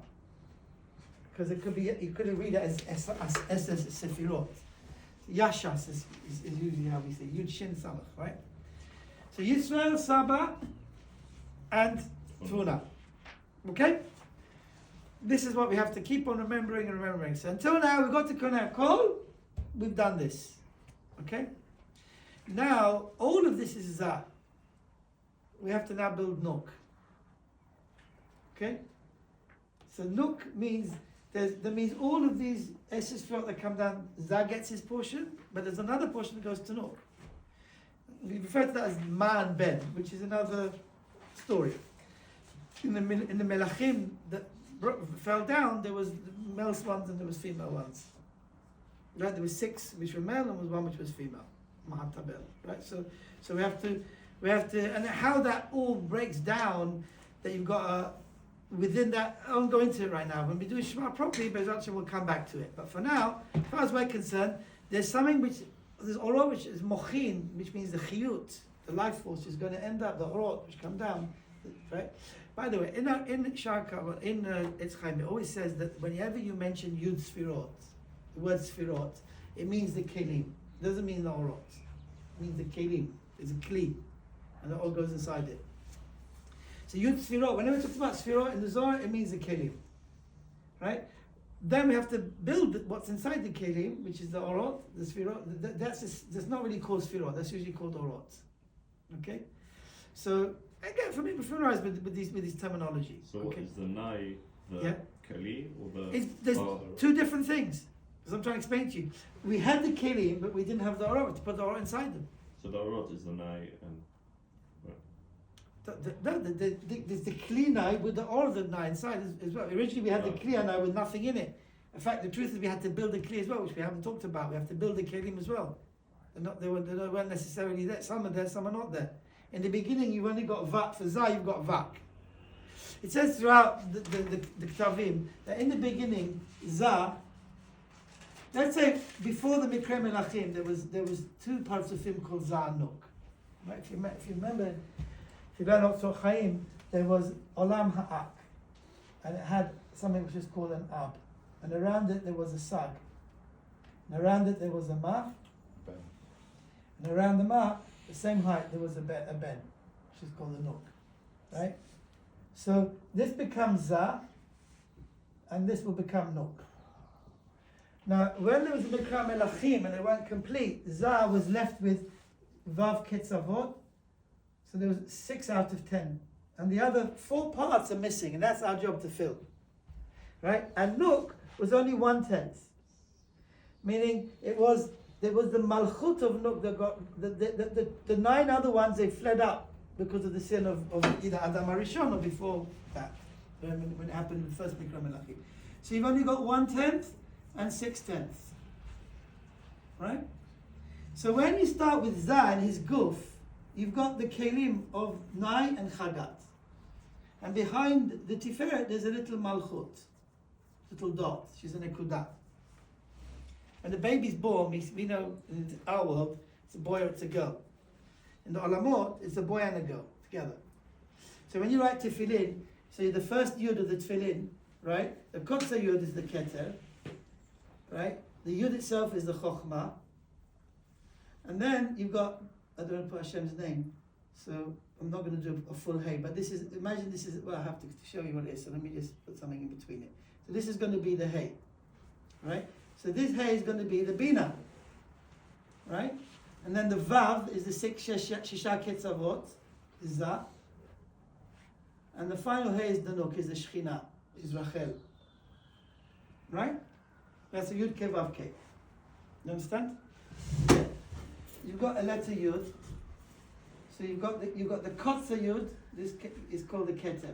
Because it could be, you could read it as Sefirot. Yashas is usually how we say Yud Shin Samach, right? So Yisrael Saba and Tfuna. Okay? This is what we have to keep on remembering and remembering. So until now we got to Koneh HaKol, we've done this. Okay? Now, all of this is Zah. We have to now build Nuk. Okay? So Nuk means, that means all of these Eshes Fiot that come down, Zah gets his portion, but there's another portion that goes to Nuk. We refer to that as Ma and Ben, which is another story. In the Melachim that fell down, there was male ones and there was female ones. Right? There was 6 which were male and there was 1 which was female. Mahatabel, right? So we have to, and how that all breaks down, that you've got within that. I won't go into it right now. When we do Shema properly, but actually we'll come back to it. But for now, as far as we're concerned, there's something there's orot which is mochin, which means the chiyut, the life force is going to end up the orot which come down, right? By the way, in Shaka, in Etz Chaim, it always says that whenever you mention Yud Sfirot, the word Sfirot, it means the kelim. It doesn't mean the orot. It means the kelim. It's a kli, and it all goes inside it. So Yud Sfirot, whenever it talks about Sfirot in the Zohar, it means the kelim, right? Then we have to build what's inside the kelim, which is the orot, the Sfirot. That's not really called Sfirot. That's usually called orot. Okay, so again, for me, we're familiarized with these terminology. So okay? what is the Nai, the Kali, or the? There's 2 different things. As I'm trying to explain to you, we had the kelim, but we didn't have the orot to put the orot inside them. So the orot is the Nai and. There's the kli nai with the orot of nai inside as well. Originally we had the kli nai with nothing in it. In fact, the truth is we had to build the kli as well, which we haven't talked about. We have to build the kelim as well. They weren't necessarily there. Some are there, some are not there. In the beginning, you've only got vak. For zah, you've got vak. It says throughout the Ktavim that in the beginning, zah. Let's say before the Mikra Melachim, there was 2 parts of him called Zah and Nuk. Right? If you remember, if you learn Otzor Chaim, there was Olam Ha'ak, and it had something which is called an Ab, and around it there was a Sag, and around it there was a Ma, and around the Ma, the same height, there was a Ben, which is called a Nuk. Right? So this becomes Zah, and this will become Nuk. Now, when there was a Mikra Melachim and they weren't complete, Zah was left with Vav Ketzavot, so there was 6 out of 10. And the other 4 parts are missing, and that's our job to fill. Right? And Nuk was only 1/10. Meaning, there was the Malchut of Nuk that got, the 9 other ones, they fled up because of the sin of either Adam Arishon or before that, when it happened in the first Mikra Melachim. So you've only got 1/10. And 6/10, right? So when you start with Zah and his guf, you've got the kelim of Nai and Chagat, and behind the Tiferet there's a little Malchut, little dot. She's an Nekudah, and the baby's born. We know in our world it's a boy or it's a girl. In the Olamot, it's a boy and a girl together. So when you write Tefillin, so the first yud of the Tefillin, right? The Kotza yud is the Keter. Right? The Yud itself is the Chokhmah. And then you've got, I don't want to put Hashem's name, so I'm not going to do a full Hey, but this is, imagine this is, well, I have to show you what it is, so let me just put something in between it. So this is going to be the Hey, right? So this Hey is going to be the Bina, right? And then the Vav is the six Shisha Ketzavot, is that. And the final Hey is the Nuk, is the Shechina, is Rachel. Right? That's a Yud Ke Vav Ke. You understand? You've got a letter Yud. So you've got the Kotza Yud, this is called the Keter.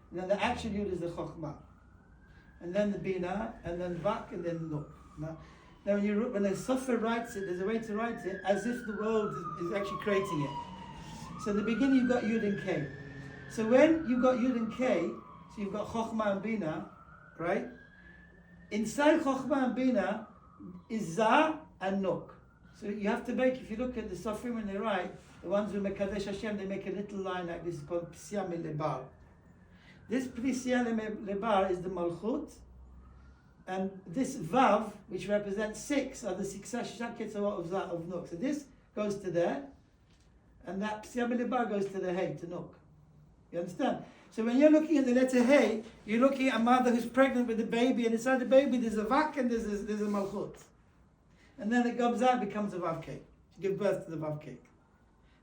And then the actual Yud is the Chokhmah. And then the Bina, and then Vak, and then Nuk. Now when the Sofer writes it, there's a way to write it as if the world is actually creating it. So in the beginning you've got Yud and K. So when you've got Yud and K, so you've got Chokhmah and Bina, right? Inside Chokhmah and Bina is Za and Nuk. So you have to make, if you look at the Sofrim when they write, the ones who Mekadesh Hashem, they make a little line like this called Psiyam Lebar. This Psiyam Lebar is the Malchut, and this Vav, which represents 6, are the Shisha Ketzavot of Nuk. So this goes to there, and that Psiyam Lebar goes to the Hey, to Nuk. You understand? So when you're looking at the letter Hey, you're looking at a mother who's pregnant with a baby, and inside the baby there's a Vak and there's a Malchut. And then it comes out and becomes a Vav Cake. She gives birth to the Vav Cake.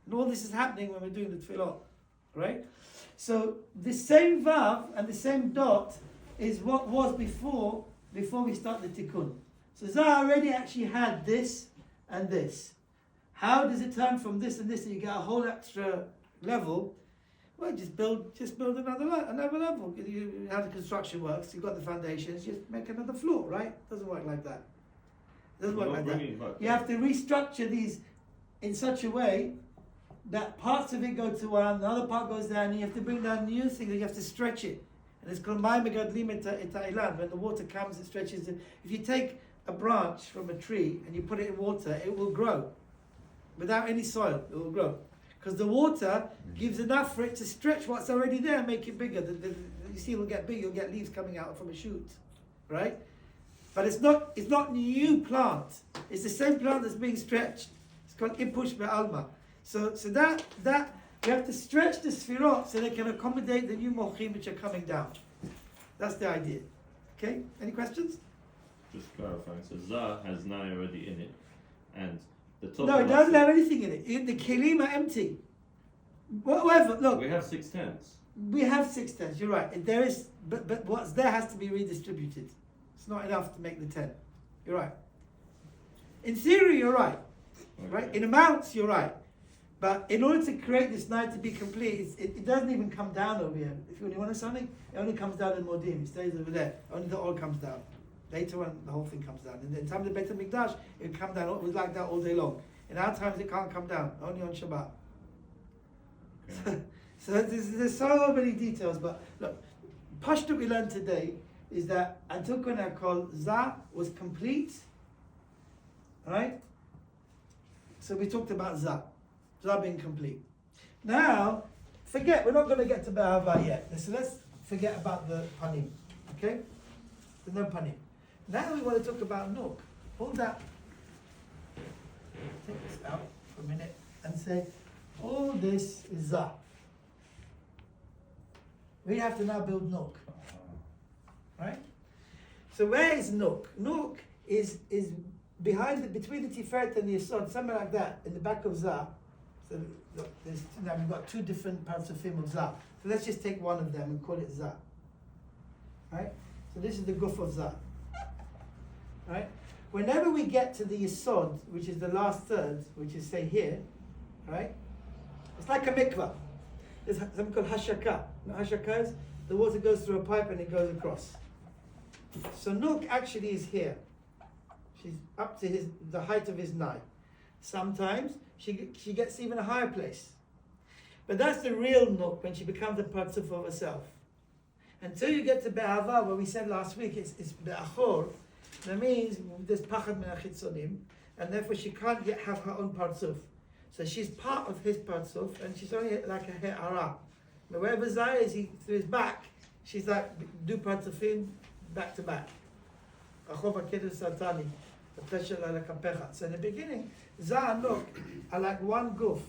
And all this is happening when we're doing the Tefillah, right? So the same Vav and the same dot is what was before we start the Tikkun. So Zah already actually had this and this. How does it turn from this and this and you get a whole extra level? Well, just build another level. How the construction works, you've got the foundations, just make another floor, right? Doesn't work like that. Doesn't work like that. You have to restructure these in such a way that parts of it go to one, another part goes down, and you have to bring down new things, you have to stretch it. And it's called Ma'im Megadlim Etailan. When the water comes, it stretches it. If you take a branch from a tree and you put it in water, it will grow. Without any soil, it will grow. Because the water gives enough for it to stretch what's already there and make it bigger. You see, it will get big, you'll get leaves coming out from a shoot. Right? But it's not new plant. It's the same plant that's being stretched. It's called Ipush Be'alma. So that you have to stretch the Sfirot so they can accommodate the new Mochim which are coming down. That's the idea. Okay? Any questions? Just clarifying. So Zah has Nai already in it, and the top. No, it doesn't have anything in it. The Kelim are empty. Whatever. Look. We have 6 tenths. We have 6 tenths. You're right. There is, but what's there has to be redistributed. It's not enough to make the 10. You're right. In theory, you're right. Okay. Right? In amounts, you're right. But in order to create this night to be complete, it doesn't even come down over here. If you want something, it only comes down in Modim. It stays over there. Only the oil comes down. Later on, the whole thing comes down. In the time of the Beit HaMikdash, it would come down. It was like that all day long. In our times, it can't come down. Only on Shabbat. Okay. So there's so many details. But look, Pashto we learned today is that until Konakol, Zah was complete. Right? So we talked about Zah. Zah being complete. Now, we're not going to get to Be'ahava yet. So let's forget about the Panim. Okay? There's no Panim. Now we want to talk about Nuk. Hold that. Take this out for a minute and say, all this is Zah. We have to now build Nuk. Right? So where is Nuk? Nuk is between the Tiferet and the Yesod, somewhere like that, in the back of Zah. So look, now we've got 2 different partsufim of Zah. So let's just take one of them and call it Zah. Right? So this is the Guf of Zah. Right? Whenever we get to the Yesod, which is the last third, which is say here, right? It's like a mikvah. There's something called hashaka. You know hashaka is? The water goes through a pipe and it goes across. So Nuk actually is here. She's up to the height of his knife. Sometimes she gets even a higher place. But that's the real Nuk when she becomes a partzuf of herself. Until you get to Be'ahava, where we said last week, it's Be'achor. That means there's pachad min hachitzonim, and therefore she can't yet have her own partzuf. So she's part of his partzuf, and she's only like a he'ara. But wherever Zah is, through his back, she's like do partzufim back to back. Achov hakedu satani. So in the beginning, Za and Nuk are like one guf.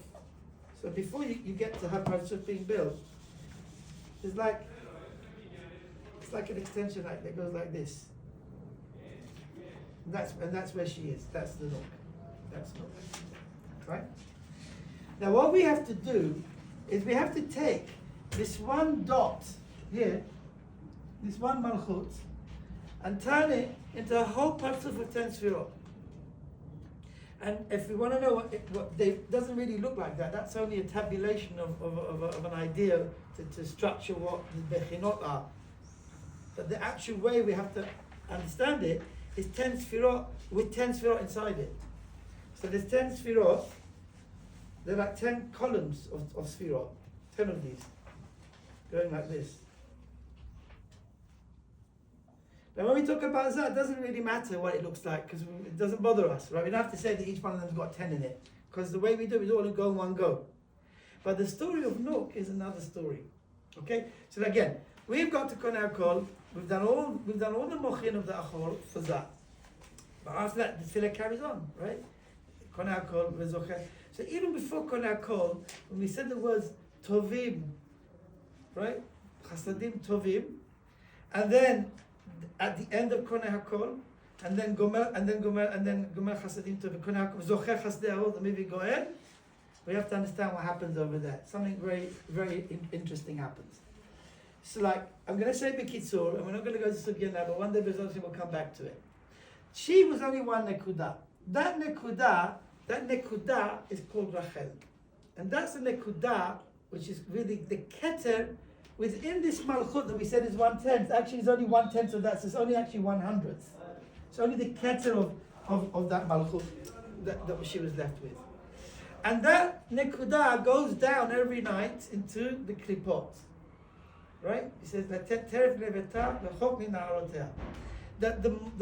So before you get to her parasut being built, it's like an extension like that goes like this. And that's where she is. That's the Nuk. That's Nuk. Right? Now what we have to do is we have to take this one dot here, this one malchut, and turn it into a whole partsuf of 10 sfirot. And if we want to know what they doesn't really look like that, that's only a tabulation of an idea to structure what the bechinot are. But the actual way we have to understand it is 10 sfirot with 10 sfirot inside it. So there's 10 sfirot, they're like 10 columns of sfirot, 10 of these, going like this. Now when we talk about that, it doesn't really matter what it looks like because it doesn't bother us, right? We don't have to say that each one of them's got 10 in it because the way we do it is all in go in one go. But the story of Nuk is another story. Okay? So again, we've got to Konei Hakol, we've done all the mochin of the Achol for that. But after that, the tefillah carries on, right? Konei Hakol, V'zocher. So even before Konei Hakol, when we said the words Tovim, right? Chasadim Tovim, and then at the end of Konei Hakol, and then Gomer Chasadim Tovim, Konei Hakol, Zocher Chasadei Avot, the Mivi Goel. We have to understand what happens over there. Something very, very interesting happens. So like, I'm going to say B'kitzur, and we're not going to go to Sugya now, but one day we'll come back to it. She was only one nekuda. That nekuda is called Rachel. And that's the nekuda, which is really the keter within this malchut that we said is 1/10. Actually, it's only 1/10 of that, so it's only actually 1/100. It's only the keter of that malchut that she was left with. And that nekuda goes down every night into the klipot. Right? He says, that the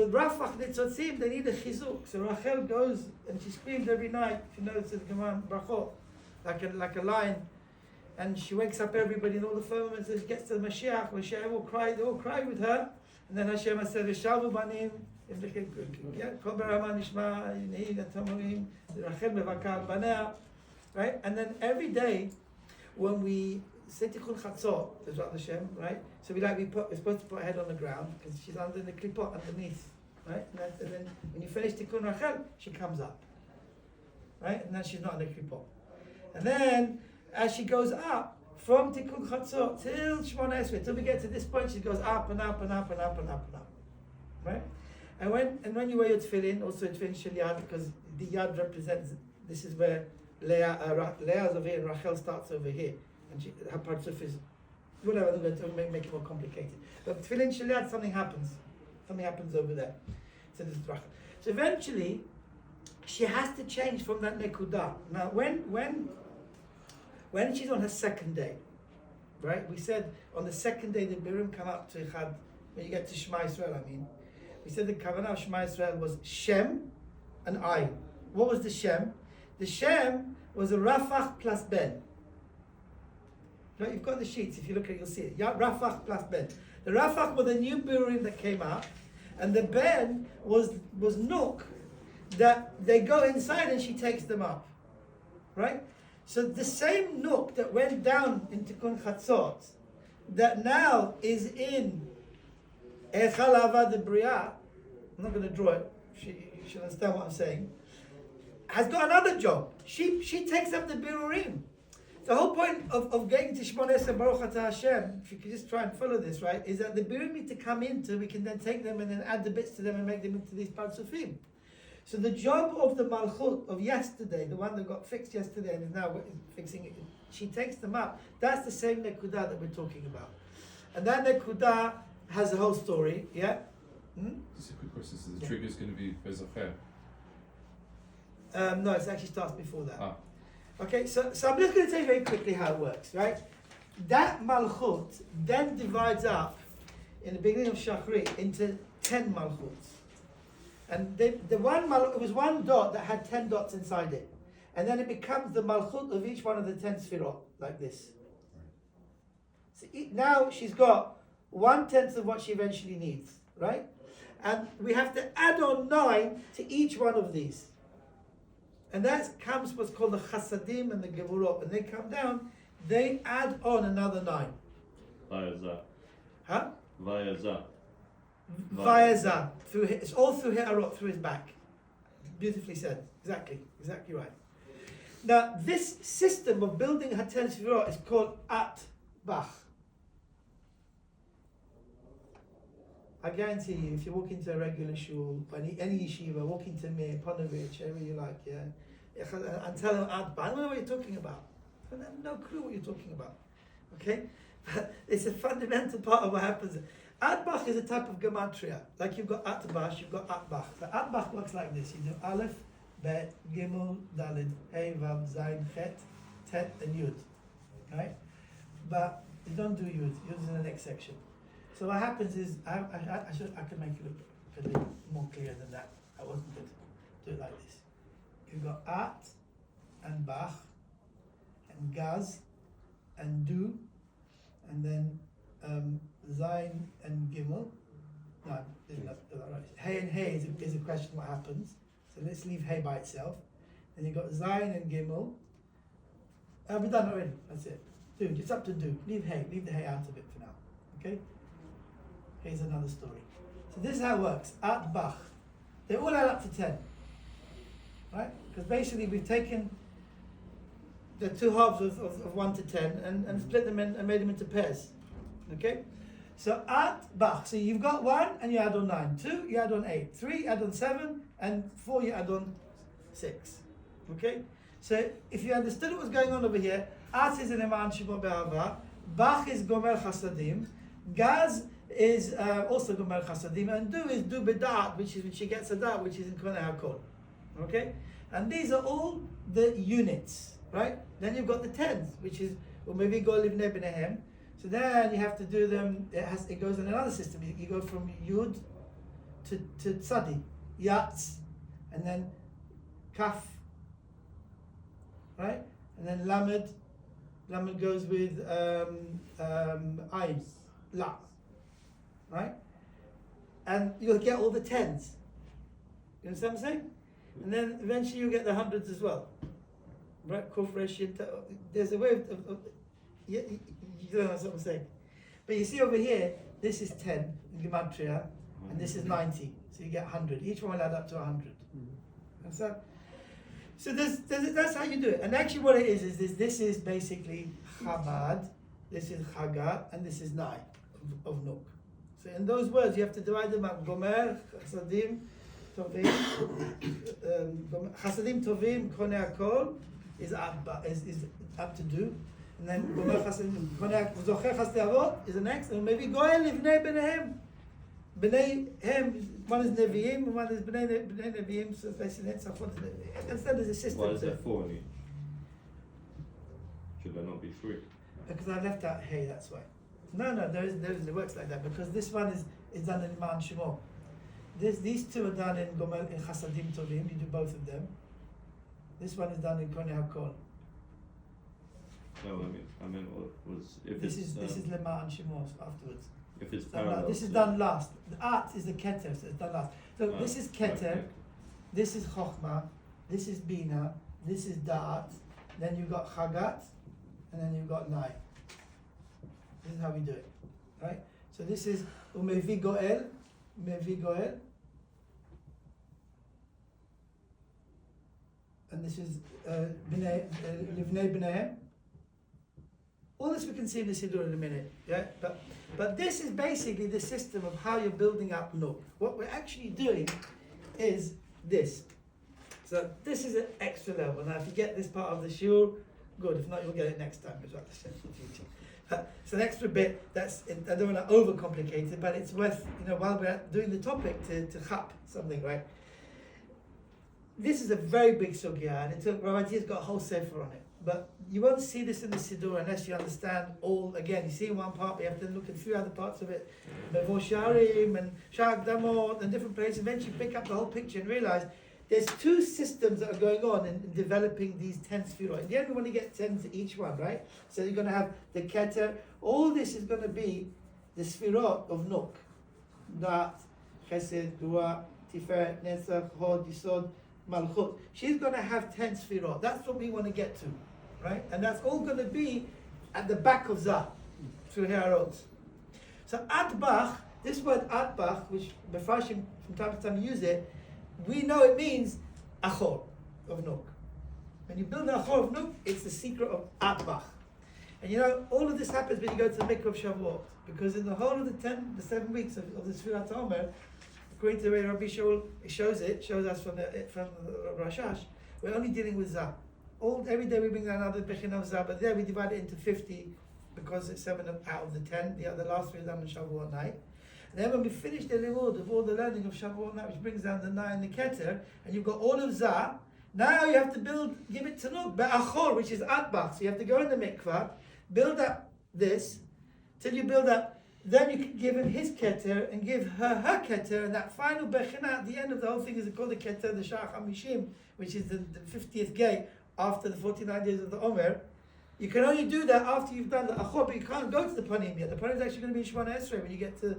Rafach Nitzotzim, they need a chizuk. So Rachel goes and she screams every night, she knows the Gemara Brachot, like a lion. And she wakes up everybody in all the firmaments and she gets to the Mashiach, they all cry with her. And then Hashem says, V'shavu banim, Kol Barama Nishma, Nehi Natamurim, Rachel Mevakar Banea. Right? And then every day, when we say Tikkun Chatzot, Bezrat Hashem, right? So we're supposed to put her head on the ground because she's under the klipot underneath, right? And then when you finish Tikkun Rachel, she comes up, right? And then she's not in the klipot. And then as she goes up from Tikkun Chatzot till Shemona Esrei, till we get to this point, she goes up and up and up and up and up and up, right? And when you wear your tefillin, also tefillin shel yad, because the yad represents, this is where Leah's over here and Rachel starts over here. And her partsuf is, whatever, I'm going to make it more complicated. But tefillin shel yad, something happens over there. So this is Rachel. So eventually, she has to change from that nekuda. Now, when she's on her second day, right? We said on the second day the birim come up to Chad, when you get to Shema Yisrael, we said the Kavanot of Shema Yisrael was Shem and I. What was the Shem? The Shem was a Rafach plus Ben. Right, you've got the sheets, if you look at it, you'll see it. Yeah, Rafach plus Ben. The Rafach was the new birim that came up, and the Ben was Nuk, that they go inside and she takes them up. Right? So the same Nuk that went down into Tikkun Chatzot, that now is in Echal Avad the Bria, I'm not going to draw it, you should understand what I'm saying, has got another job. She takes up the birurim. The whole point of getting to Shemona Esrei Baruch Atah Hashem, if you could just try and follow this, right, is that the birurim need to come into, we can then take them and then add the bits to them and make them into these parsufim. So the job of the malchut of yesterday, the one that got fixed yesterday and is now fixing it, she takes them up. That's the same nekuda that we're talking about. And that nekuda has a whole story, yeah? Just a quick question, so the trigger is going to be Bezocher? No, it actually starts before that. Ah. Okay, so I'm just going to tell you very quickly how it works, right? That malchut then divides up in the beginning of Shachrit into 10 malchuts. And the one it was one dot that had 10 dots inside it. And then it becomes the malchut of each one of the 10 sfirot, like this. So now she's got 1/10 of what she eventually needs, right? And we have to add on 9 to each one of these. And that comes what's called the Chasadim and the Gevurot. When they come down, they add on another 9. Vayazah. Huh? Vayazah. Vayazah. It's all through He'arot, through his back. Beautifully said. Exactly right. Now, this system of building Hatan Sefirot is called At-Bach. I guarantee you, if you walk into a regular shul, any yeshiva, walk into me, Ponovich, wherever you like, and tell them At-Bach, I don't know what you're talking about. I have no clue what you're talking about. Okay? But it's a fundamental part of what happens. At-Bach is a type of gematria. Like you've got At-Bash, you've got At-Bach. The At-Bach works like this. You do Aleph, Bet, Gimel, Dalid, Hey, Vav, Zayin, Chet, Tet, and Yud. Right? But you don't do Yud. Yud is in the next section. So what happens is, I can make it look a little more clear than that. I wasn't good. Do it like this. You've got At and Bach and Gaz and Du and then Zayin and Gimel. No, didn't do that right. Hey and Hey is a question what happens. So let's leave Hey by itself. Then you've got Zayin and Gimel. We've done already. That's it. Do. It's up to Do. Leave Hey. Leave the Hey out of it for now. Okay? Here's another story. So this is how it works. At Bach. They all add up to 10. Right? Because basically we've taken the two halves of 1 to 10 and split them and made them into pairs. Okay? So at Bach. So you've got 1 and you add on 9. 2 you add on 8. 3 you add on 7. And 4 you add on 6. Okay? So if you understood what was going on over here, At is an Iman Shimon Be'ava. Bach is Gomer Chasadim. Gaz is also Gomer Chasadim, and Du is Du B'Da'at, which is when she gets a Da'at, which is in Konei HaKol. Okay? And these are all the units, right? Then you've got the tens, which is maybe Go Livnei B'Nehem. So then you have to do them, it goes in another system. You go from Yud to Tzadi, Yatz, and then Kaf, right? And then Lamed goes with Ayn, La. Right? And you'll get all the tens. You understand what I'm saying? And then eventually you get the hundreds as well. Right? Kuf, Resh, there's a way of you don't know what I'm saying. But you see over here, this is 10 in Gematria, and this is 90. So you get 100. Each one will add up to 100. Understand? So that's how you do it. And actually what it is this is basically Chabad, this is Chagat, and this is Nai of Nuk. So in those words, you have to divide them up. Gomer, Chasadim, Tovim, Chasadim, Tovim, Konei HaKol is up to Do. And then Gomer, Chasadim, Konei HaKol, Zocher, Chasdei Avot is the next. And maybe Goel, Livnei B'Nehem. B'nei, one is Nevi'im, one is B'nei Nevi'im, so basically that's understand there's a system. Why is there 4 in each? Should there not be 3? Because I left out Hey, that's why. No, it works like that because this one is done in Iman Shimon. These two are done in Gomer, in Chasadim Tovim, you do both of them. This one is done in Konei HaKol. No, I mean, was if this it's is Leman Shimon afterwards. if it's No, parallel. this is done last. The At is the Keter, so it's done last. So this is Keter, okay. this is Chochmah, this is Bina, this is Da'at, then you've got Chagat, and then you've got Nai. This is how we do it, right? So this is Umevi Goel, and this is Livnei B'Nehem. All this we can see in the Siddur in a minute, yeah? But this is basically the system of how you're building up Nuk. What we're actually doing is this. So this is an extra level. Now if you get this part of the shiur, good. If not, you'll get it next time as well. It's an extra bit that's, I don't want to overcomplicate it, but it's worth, while we're doing the topic to chap something, right? This is a very big sugya, and Rabbi T's got a whole sefer on it. But you won't see this in the Siddur unless you understand all, again, you see one part, but you have to look at 3 other parts of it. Mevo Sharim and Sha'ak Damot and different places. Eventually you pick up the whole picture and realize there's 2 systems that are going on in developing these 10 sefirot. In the end, we want to get 10 to each one, right? So you're going to have the Keter. All this is going to be the sefirot of Nuk. That Chesed, Gvura, Tiferet, Netzach, Hod, Yisod, Malchut. She's going to have 10 Sfirot. That's what we want to get to, right? And that's all going to be at the back of Zah, through Herod. So Atbach, this word Atbach, which Mepharshim from time to time use it, we know it means Achor of Nuk. When you build an Achor of Nuk, it's the secret of Atbach. And you know, all of this happens when you go to the Mikveh of Shavuot, because in the whole of the 7 weeks of the Sfirat HaOmer, according to the way Rabbi Shaul shows us from Rashash, we're only dealing with Zah. Every day we bring down another Bechin of Zah, but there we divide it into 50, because it's 7 out of the 10, the last 3 are done on Shavuot night. And then when we finish the limud of all the learning of Shavuot night, which brings down the 9 and the Keter, and you've got all of Zah, now you have to give it to Nuk, Be'achor, which is Atbach. So you have to go in the mikvah, build up this, till you build up, then you can give him his Keter, and give her Keter, and that final Bechina at the end of the whole thing is called the Keter, the Shach HaMishim, which is the 50th gate after the 49 days of the Omer. You can only do that after you've done the Achor, but you can't go to the Panim yet. The Panim is actually going to be Shemona Esrei when you get to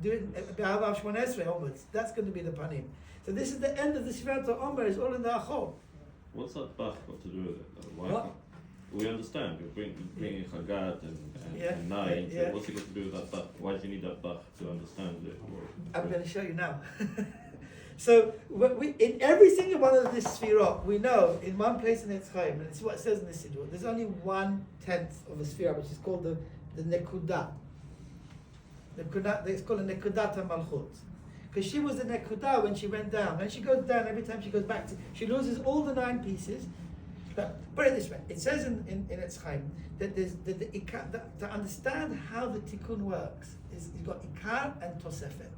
do it Be'avav Shemona Esrei onwards. That's going to be the Panim. So this is the end of the Sfirat HaOmer, it's all in the Achor. What's that Bach got to do with it? Why? What? We understand, you're bringing Chagat and Nai. Yeah. What's it got to do with that Bach? Why do you need that Bach to understand it? I'm going to show you now. So in every single one of this Sfirot, we know in one place in Etz Chaim, and it's what it says in the Siddur, there's only 1/10 of a Sfirah, which is called the Nekudah. It's called a Nekudat HaMalchut. Because she was a Nekudah when she went down. When she goes down, every time she goes back, she loses all the 9 pieces. But put it this way, it says in Etz Chaim that to understand how the Tikkun works, you've got Ikar and Tosefet.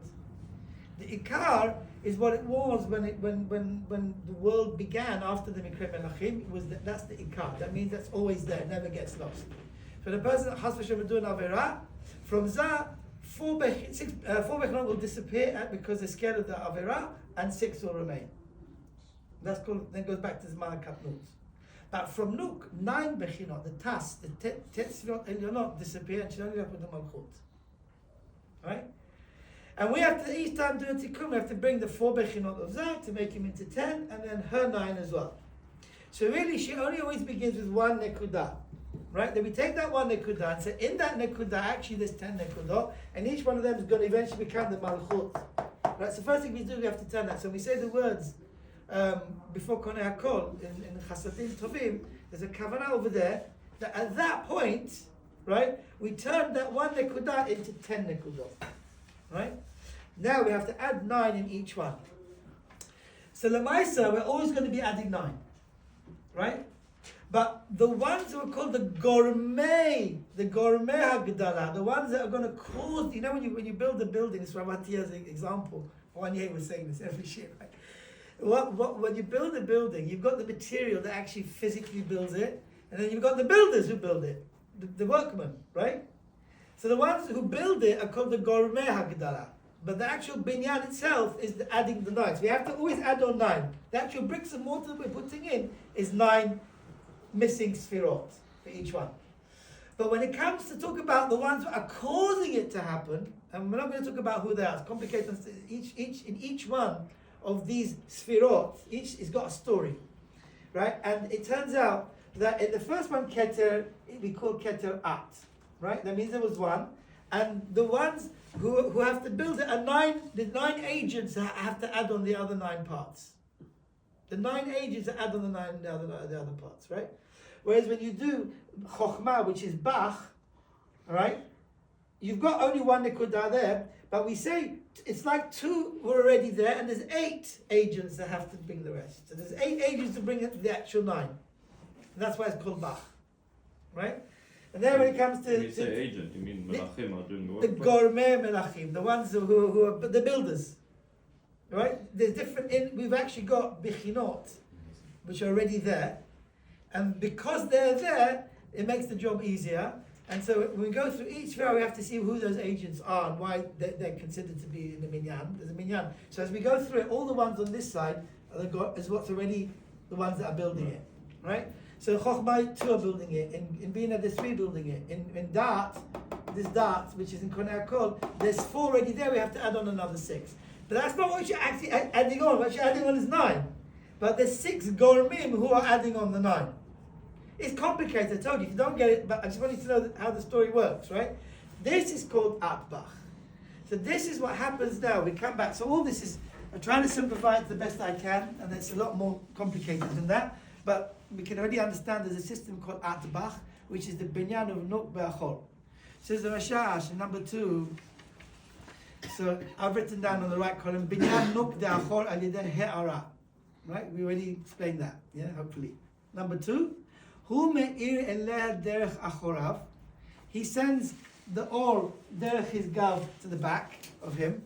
The Ikar is what it was when the world began after the Mikra Melachim. That's the Ikar. That means that's always there, never gets lost. For the person that has to do an Avera, from Zah, 4 Bechinot will disappear because they're scared of the Avera, and 6 will remain. That's called, then goes back to Zman Kapnut. But from Nuk, 9 Bechinot, the Tas, the Tetzvirot Elionot disappear, and she's only left with the Malchut. Right? And we have to, each time do a tikkun, we have to bring the 4 Bechinot of Zah to make him into 10, and then her 9 as well. So really, she only always begins with 1 Nekudah. Right? Then we take that 1 Nekudah and say, in that Nekudah, actually there's 10 Nekudot, and each one of them is going to eventually become the Malchut. Right? So first thing we do, we have to turn that. So we say the words before Konei HaKol, in Chasadim Tovim, there's a Kavanah over there, that at that point, right, we turn that 1 Nekudah into 10 Nekudot. Right? Now we have to add 9 in each one. So Lamaisa, we're always going to be adding 9. Right? But the ones who are called the gourmet Hagdalah, the ones that are going to cause, you know, when you build a building, it's Ramatia's example. One year was saying this every year, right? When you build a building, you've got the material that actually physically builds it, and then you've got the builders who build it, the workmen, right? So the ones who build it are called the gourmet Hagdalah. But the actual binyan itself is adding the 9. So we have to always add on 9. The actual bricks and mortar we're putting in is 9 missing sfirot for each one. But when it comes to talk about the ones that are causing it to happen, and we're not going to talk about who they are, it's complicated. In each one of these sfirot, each has got a story, right? And it turns out that in the first one, Keter, we call Keter At, right? That means there was 1, and the ones who have to build it are 9. The 9 agents that have to add on the other 9 parts. The 9 agents that add on the other parts, right? Whereas when you do Chokhmah, which is Bach, right? You've got only 1 Nekudah there, but we say it's like 2 were already there, and there's 8 agents that have to bring the rest. So there's 8 agents to bring the actual 9. And that's why it's called Bach, right? And then when it comes to... When you say agent, you mean Melachim are doing the work? The gourmet Melachim, the ones who are the builders. Right? There's different, we've actually got Bechinot, which are already there. And because they're there, it makes the job easier. And so when we go through each row, we have to see who those agents are and why they're considered to be in the minyan. There's a minyan. So as we go through it, all the ones on this side is what's already the ones that are building it. Right? So Chokhmah, 2 are building it. In Bina, there's 3 building it. In Da'at, this dot, which is in Konei Kol, there's 4 already there, we have to add on another 6. But that's not what you're actually adding on. What you're adding on is 9. But there's 6 Gormim who are adding on the 9. It's complicated, I told you, if you don't get it, but I just want you to know how the story works, right? This is called Atbach. So this is what happens now. We come back. So all this is, I'm trying to simplify it the best I can, and it's a lot more complicated than that. But we can already understand there's a system called Atbach, which is the binyan of Nuk Be'achor. Says the Rashash in number 2. So I've written down on the right column, binyan Nuk Be'achor al yedei he'ara. Right? We already explained that. Yeah, hopefully. Number 2, Hu me'ir eleh derech achorav. He sends the or derech his gav to the back of him.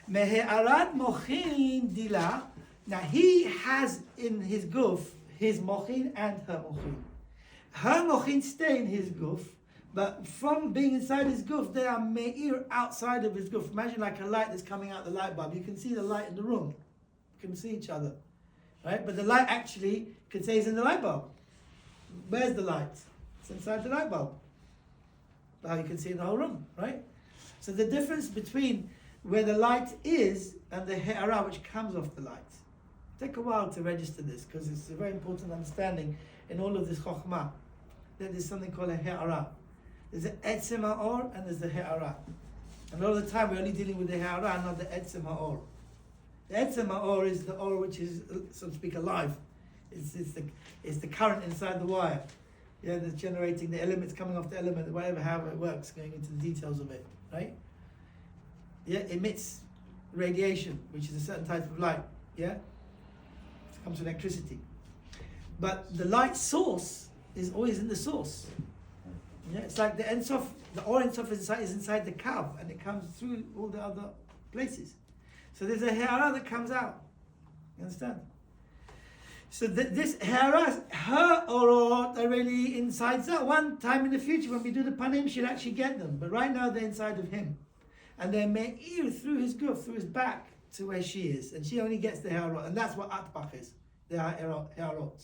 Mehe'arat mochin dila. Now he has in his guf his mochin and her mochin. Her mochin stay in his guf, but from being inside his guf, they are me'ir outside of his guf. Imagine like a light that's coming out the light bulb. You can see the light in the room. You can see each other. Right? But the light actually, you can say, is in the light bulb. Where's the light? It's inside the light bulb. Now you can see in the whole room, right? So the difference between where the light is and the he'ara which comes off the light. Take a while to register this because it's a very important understanding in all of this chokhmah. That there's something called a he'ara. There's the etzem ha'or and there's the he'ara. And all the time we're only dealing with the he'ara, not the etzem ha'or. The etzem ha'or is the or which is, so to speak, alive. It's the current inside the wire. Yeah, that's generating the elements coming off the element, whatever, however it works, going into the details of it, right? Yeah, emits radiation, which is a certain type of light, yeah? It comes from electricity. But the light source is always in the source. Yeah, it's like the Ein Sof, the or Ein Sof is inside the kav, and it comes through all the other places. So there's a he'ara that comes out. You understand? So this he'ara, her orot are really inside that. One time in the future when we do the panim, she'll actually get them. But right now they're inside of him. And they're me'ir through his guf, through his back to where she is. And she only gets the he'arot. And that's what atbach is. The he'arot.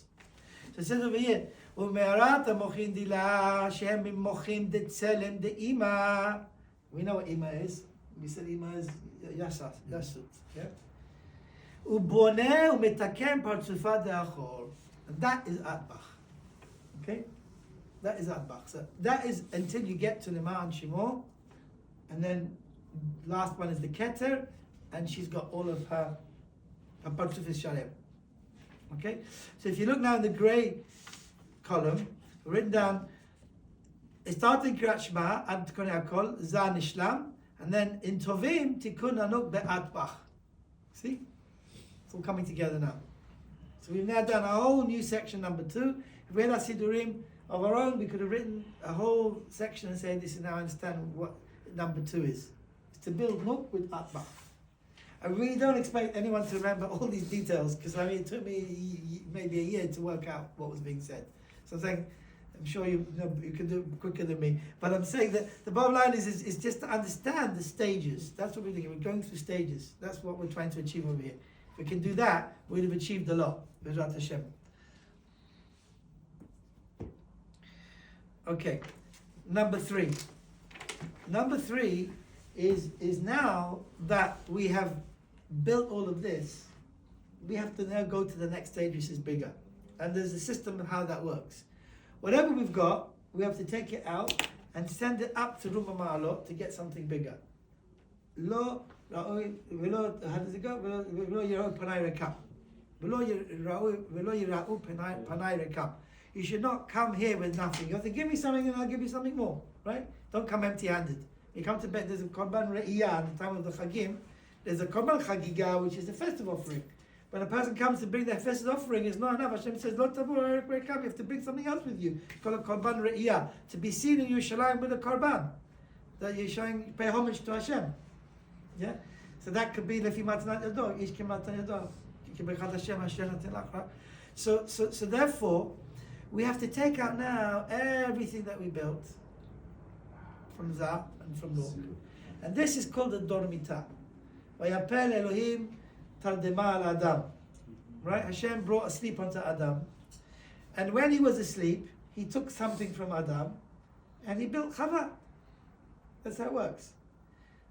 So it says over here, U'me'arat ha'mochin dila, shehem mimochin detzelem de'ima. We know what ima is. We said ima is yasut. Yeah? Uboneh umetaken partzufa de'achor. That is atbach. Okay? That is atbach. So that is until you get to the Ma'an Shimo, and then last one is the keter, and she's got all of her partzuf is shalem. Okay? So if you look now in the grey column, written down, it started in Kriyat Shema, Ad Konei Kol, Za Nishlam, and then in Tovim, Tikkun Anuk Be'atbach. See? It's all coming together now. So we've now done a whole new section, number 2. If we had our Sidurim of our own, we could have written a whole section and said, this is now I understand what number 2 is. It's to build Nuk with Atbach. I really don't expect anyone to remember all these details, because I mean, it took me maybe a year to work out what was being said. So I'm saying, I'm sure you can do it quicker than me. But I'm saying that the bottom line is just to understand the stages. That's what we're doing. We're going through stages. That's what we're trying to achieve over here. If we can do that, we'd have achieved a lot. B'ezrat Hashem. Okay, number 3. Number 3 is now that we have built all of this, we have to now go to the next stage, which is bigger. And there's a system of how that works. Whatever we've got, we have to take it out and send it up to Ruma Ma'alot to get something bigger. Lo, how does it go? V'lo yira'u panai rekam. V'lo yira'u panai rekam. You should not come here with nothing. You have to give me something and I'll give you something more, right? Don't come empty-handed. You come to bed, there's a korban re'iyah in the time of the Chagim. There's a korban chagiga, which is the festive offering. When a person comes to bring their festive offering, it's not enough. Hashem says, "Lo tavu rekam." You have to bring something else with you. It's called a korban re'iyah, to be seen in Yerushalayim with a korban. That you're showing, pay homage to Hashem. Yeah. So that could be lefi matanat yado, ish kematan yado, kibrechat Hashem Hashem natilach. So therefore, we have to take out now everything that we built from Zah and from Nuk. And this is called the Dormita. Vayapel Elohim tardema al Adam. Right? Hashem brought a sleep onto Adam. And when he was asleep, he took something from Adam and he built Chava. That's how it works.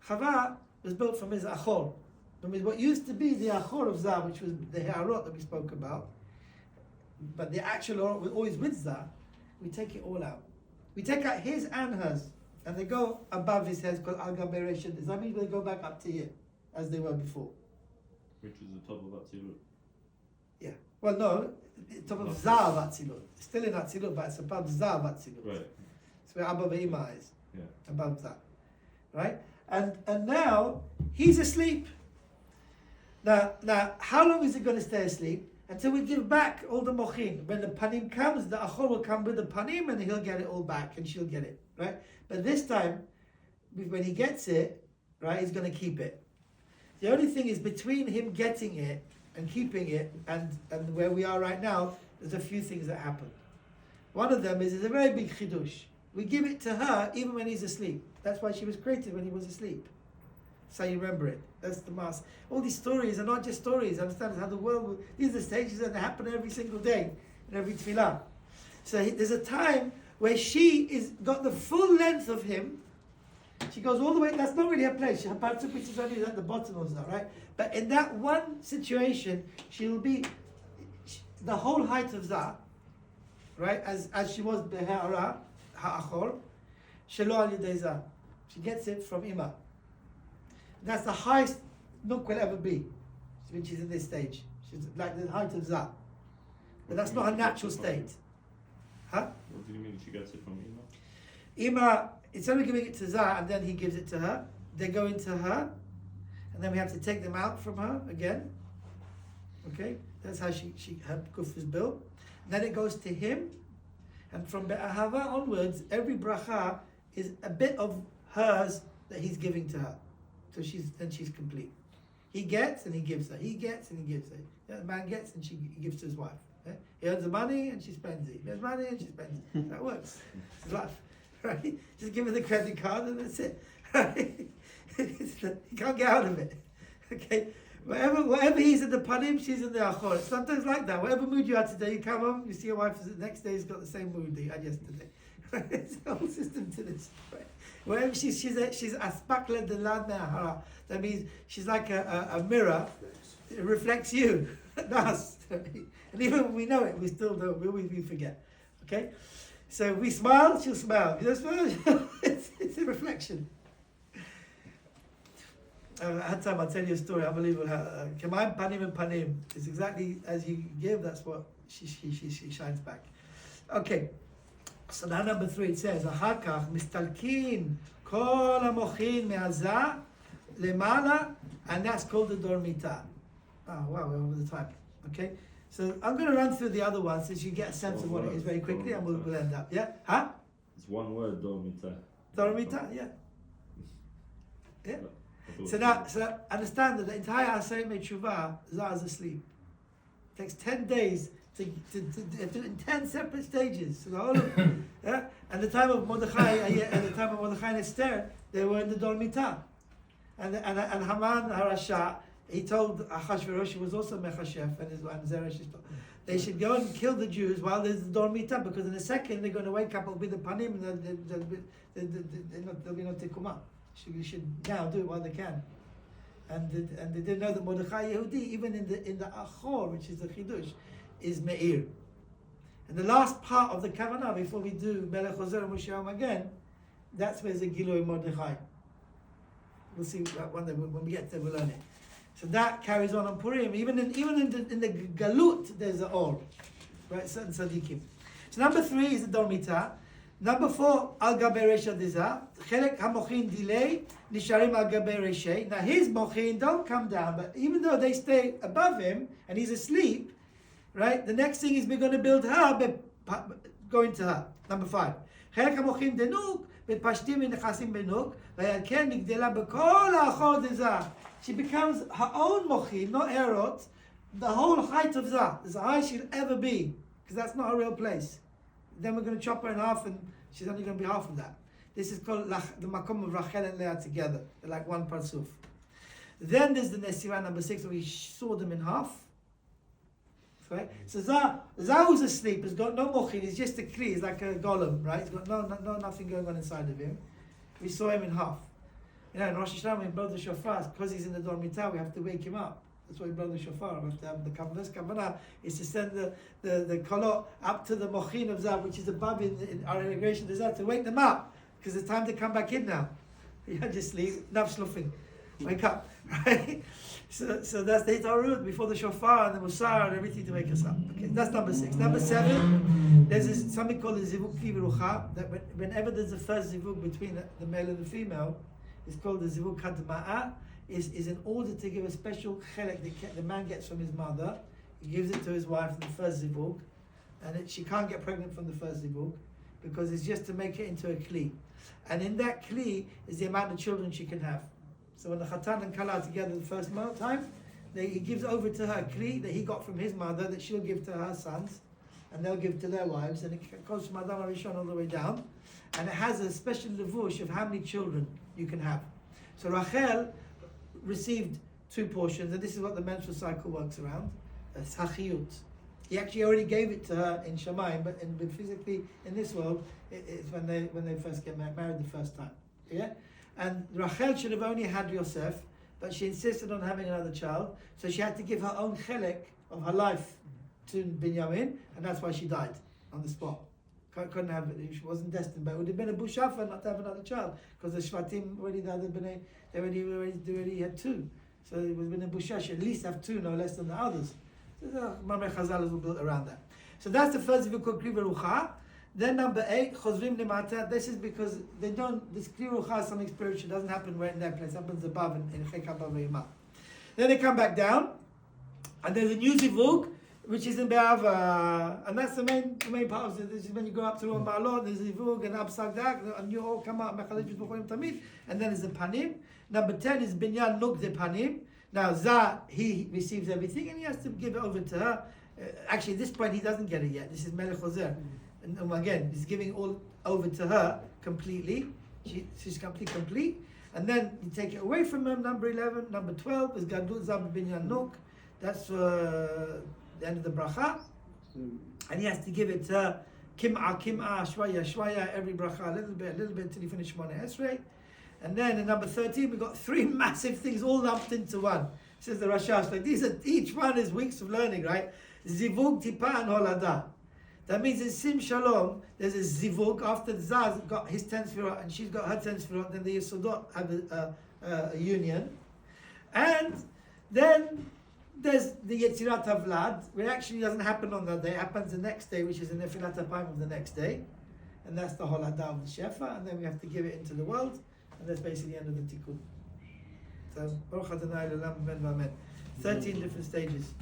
Chava was built from his achor. From what used to be the achor of Zah, which was the He'arot that we spoke about, but the actual He'arot was always with Zah. We take it all out. We take out his and hers, and they go above his head, called Al Gabe Reshut. Does that mean they go back up to here, as they were before? Which is the top of Atzilut. Yeah. Well, no, top of Zah of Atzilut. Still in Atzilut, but it's above Zah of Atzilut. Right. It's where Abba Ve'ima is. Yeah. Above that. Right? And now, he's asleep. Now, how long is he going to stay asleep? Until we give back all the mochin. When the panim comes, the achor will come with the panim and he'll get it all back and she'll get it. Right? But this time, when he gets it, right, he's going to keep it. The only thing is between him getting it and keeping it and where we are right now, there's a few things that happen. One of them is it's a very big chidush. We give it to her even when he's asleep. That's why she was created when he was asleep. So you remember it. That's the mass. All these stories are not just stories. Understand how the world. These are stages that happen every single day in every tefillah. So there's a time where she is got the full length of him. She goes all the way. That's not really her place. Her participation is only at the bottom of that, right? But in that one situation, she will be the whole height of that, right? As she was behara ha'achor, shelo al yedei zah. She gets it from Ima. That's the highest Nuk will ever be when she's in this stage. She's like the height of Zah. But that's not her natural state. Huh? What do you mean she gets it from Ima? Ima, it's only giving it to Zah and then he gives it to her. They go into her and then we have to take them out from her again. Okay? That's how her kuf is built. And then it goes to him. And from Be'ahava onwards, every bracha is a bit of hers that he's giving to her. So she's complete. He gets and he gives her. He gets and he gives her. The man gets and he gives to his wife. Yeah? He earns the money and she spends it. He earns money and she spends it. That works. It's life. Right? Just give her the credit card and that's it. Right? You can't get out of it. Okay? Whatever he's in the panim, she's in the achor. It's sometimes like that. Whatever mood you had today, you come home, you see your wife the next day has got the same mood that you had yesterday. Right? It's the whole system to this. Right? Wherever she's aspakla de lad me'ahara. That means she's like a mirror. It reflects you, us. And even when we know it, we still don't. We forget. Okay, so we smile, she'll smile. You don't smile, it's a reflection. I had time. I'll tell you a story. Unbelievable. Kamaim panim and panim. It's exactly as you give. That's what she shines back. Okay. So now number 3 it says, אחר כך מסתלקים כל המוחין מהזה למעלה, and that's called the dormita. Oh wow, we're over the time. Okay, so I'm going to run through the other ones so you get a sense of what it is very quickly, and we'll end up. Yeah, huh? It's one word, dormita. Dormita, yeah. Yeah. So now, understand that the entire Aseret Mechuvah, Zah is asleep. It takes 10 days to do in 10 separate stages. So the whole of, yeah? And the time of Mordechai, and Esther, they were in the Dormita. And Haman Harasha, he told Achashverosh, who was also Mechashef, and Zeresh, they should go and kill the Jews while there's the Dormita, because in a second they're going to wake up with the Panim, and there'll be no Tekuma. You should now do it while they can. And they didn't know that Mordechai Yehudi, even in the Achor, which is the Chidush, is Me'ir. And the last part of the Kavanah, before we do Melech Hozer and Moshe again, that's where the Gilui Mordechai. We'll see that one day, when we get there, we'll learn it. So that carries on Purim. Even in the Galut, there's an Or. Right, certain Tzadikim. So number 3 is the Dormita. Number 4, Al Gabe Resha Dizah. Chelek HaMochin Dilei, Nisharim Al Gabe Resha. Now his Mochin don't come down, but even though they stay above him, and he's asleep, right, the next thing is we're going to build her, going to her. Number 5. Chelek HaMochin Denuk, Pashtim Nechasim Benuk, Vayalken Nigdela B'kol HaAchor Dizah. She becomes her own Mochin, not Erot, the whole height of Zah, as high as she'll ever be, because that's not her real place. Then we're going to chop her in half, and she's only going to be half of that. This is called the Makom of Rachel and Leah together. They're like one parsuf. Then there's the Nesirah number 6, where we saw them in half. Right? So Zah who's asleep has got no mochin. He's just a kli. He's like a golem, right? He's got no nothing going on inside of him. we saw him in half. You know, in Rosh Hashanah, when we blow the shofar, because he's in the Dor Mitah, we have to wake him up. That's why we blow the shofar. We have to have the Kavanah is to send the kolot up to the mochin of Zav, which is above in our immigration desert, to wake them up, because it's time to come back in now. You can't just sleep, enough sluffing. Wake up, right? So that's the Hitarut before the shofar and the Musar and everything to wake us up. Okay, that's number 6. Number 7, there's something called the Zivuk Fi V'Rucha, that whenever there's a first Zivuk between the male and the female, it's called the Zivuk Hadma'a, is in order to give a special chelek the man gets from his mother. He gives it to his wife in the first Zivuk, and she can't get pregnant from the first Zivuk, because it's just to make it into a Kli. And in that Kli is the amount of children she can have. So when the Khatan and Kala are together the first time, he gives over to her Kli that he got from his mother, that she'll give to her sons, and they'll give to their wives, and it goes from Adam Arishon all the way down. And it has a special levush of how many children you can have. So Rachel received 2 portions, and this is what the menstrual cycle works around. Sachiyut. He actually already gave it to her in Shamayim, but physically in this world, it's when they first get married the first time. Yeah? And Rachel should have only had Yosef, but she insisted on having another child, so she had to give her own chelek of her life to Binyamin, and that's why she died on the spot. Couldn't have it. She wasn't destined, but it would have been a bushafa not to have another child, because the Shvatim already had 2, so it would have been a busha. She at least have 2, no less than the others. So the Mamre Chazal was built around that. So that's the first Zivuk Kli V'Rucha. Then number 8, Chozrim Limata. This is because this Kli V'Rucha is something spiritual. It doesn't happen right in that place. It happens above in Chekha Bavayimah. Then they come back down, and there's a new Zivuk, which is in Be'ava, and that's the main part of it. This is when you go up to Ron Ba'alot, there's Zivug and Absagdak, and you all come out, and then there's the Panim. Number 10 is Binyan Nuk the Panim. Now Za, he receives everything, and he has to give it over to her. Actually, at this point, he doesn't get it yet. This is Melech Hozer. And again, he's giving all over to her completely. She's complete. And then you take it away from him, number 11. Number 12 is Gadlut Zab Binyan Nuk. That's the end of the bracha, and he has to give it to kim'a, shwaya, every bracha, a little bit, until you finish Shmona Esrei. And then in number 13, we've got 3 massive things all lumped into one. Says the Rashash, like these are, each one is weeks of learning, right? Zivug, Tipa, and Holada. That means in Sim Shalom, there's a Zivug, after Zaz got his 10 Sfirot, and she's got her 10 Sfirot, then the Yesodot have a union. And then there's the Yetzirat Havlad, which actually doesn't happen on that day, it happens the next day, which is the Nefilat HaPayim of the next day. And that's the Holada of the Shefa, and then we have to give it into the world, and that's basically the end of the Tikkun. So, Baruch Adonai L'Olam Amen V'Amen. 13 different stages.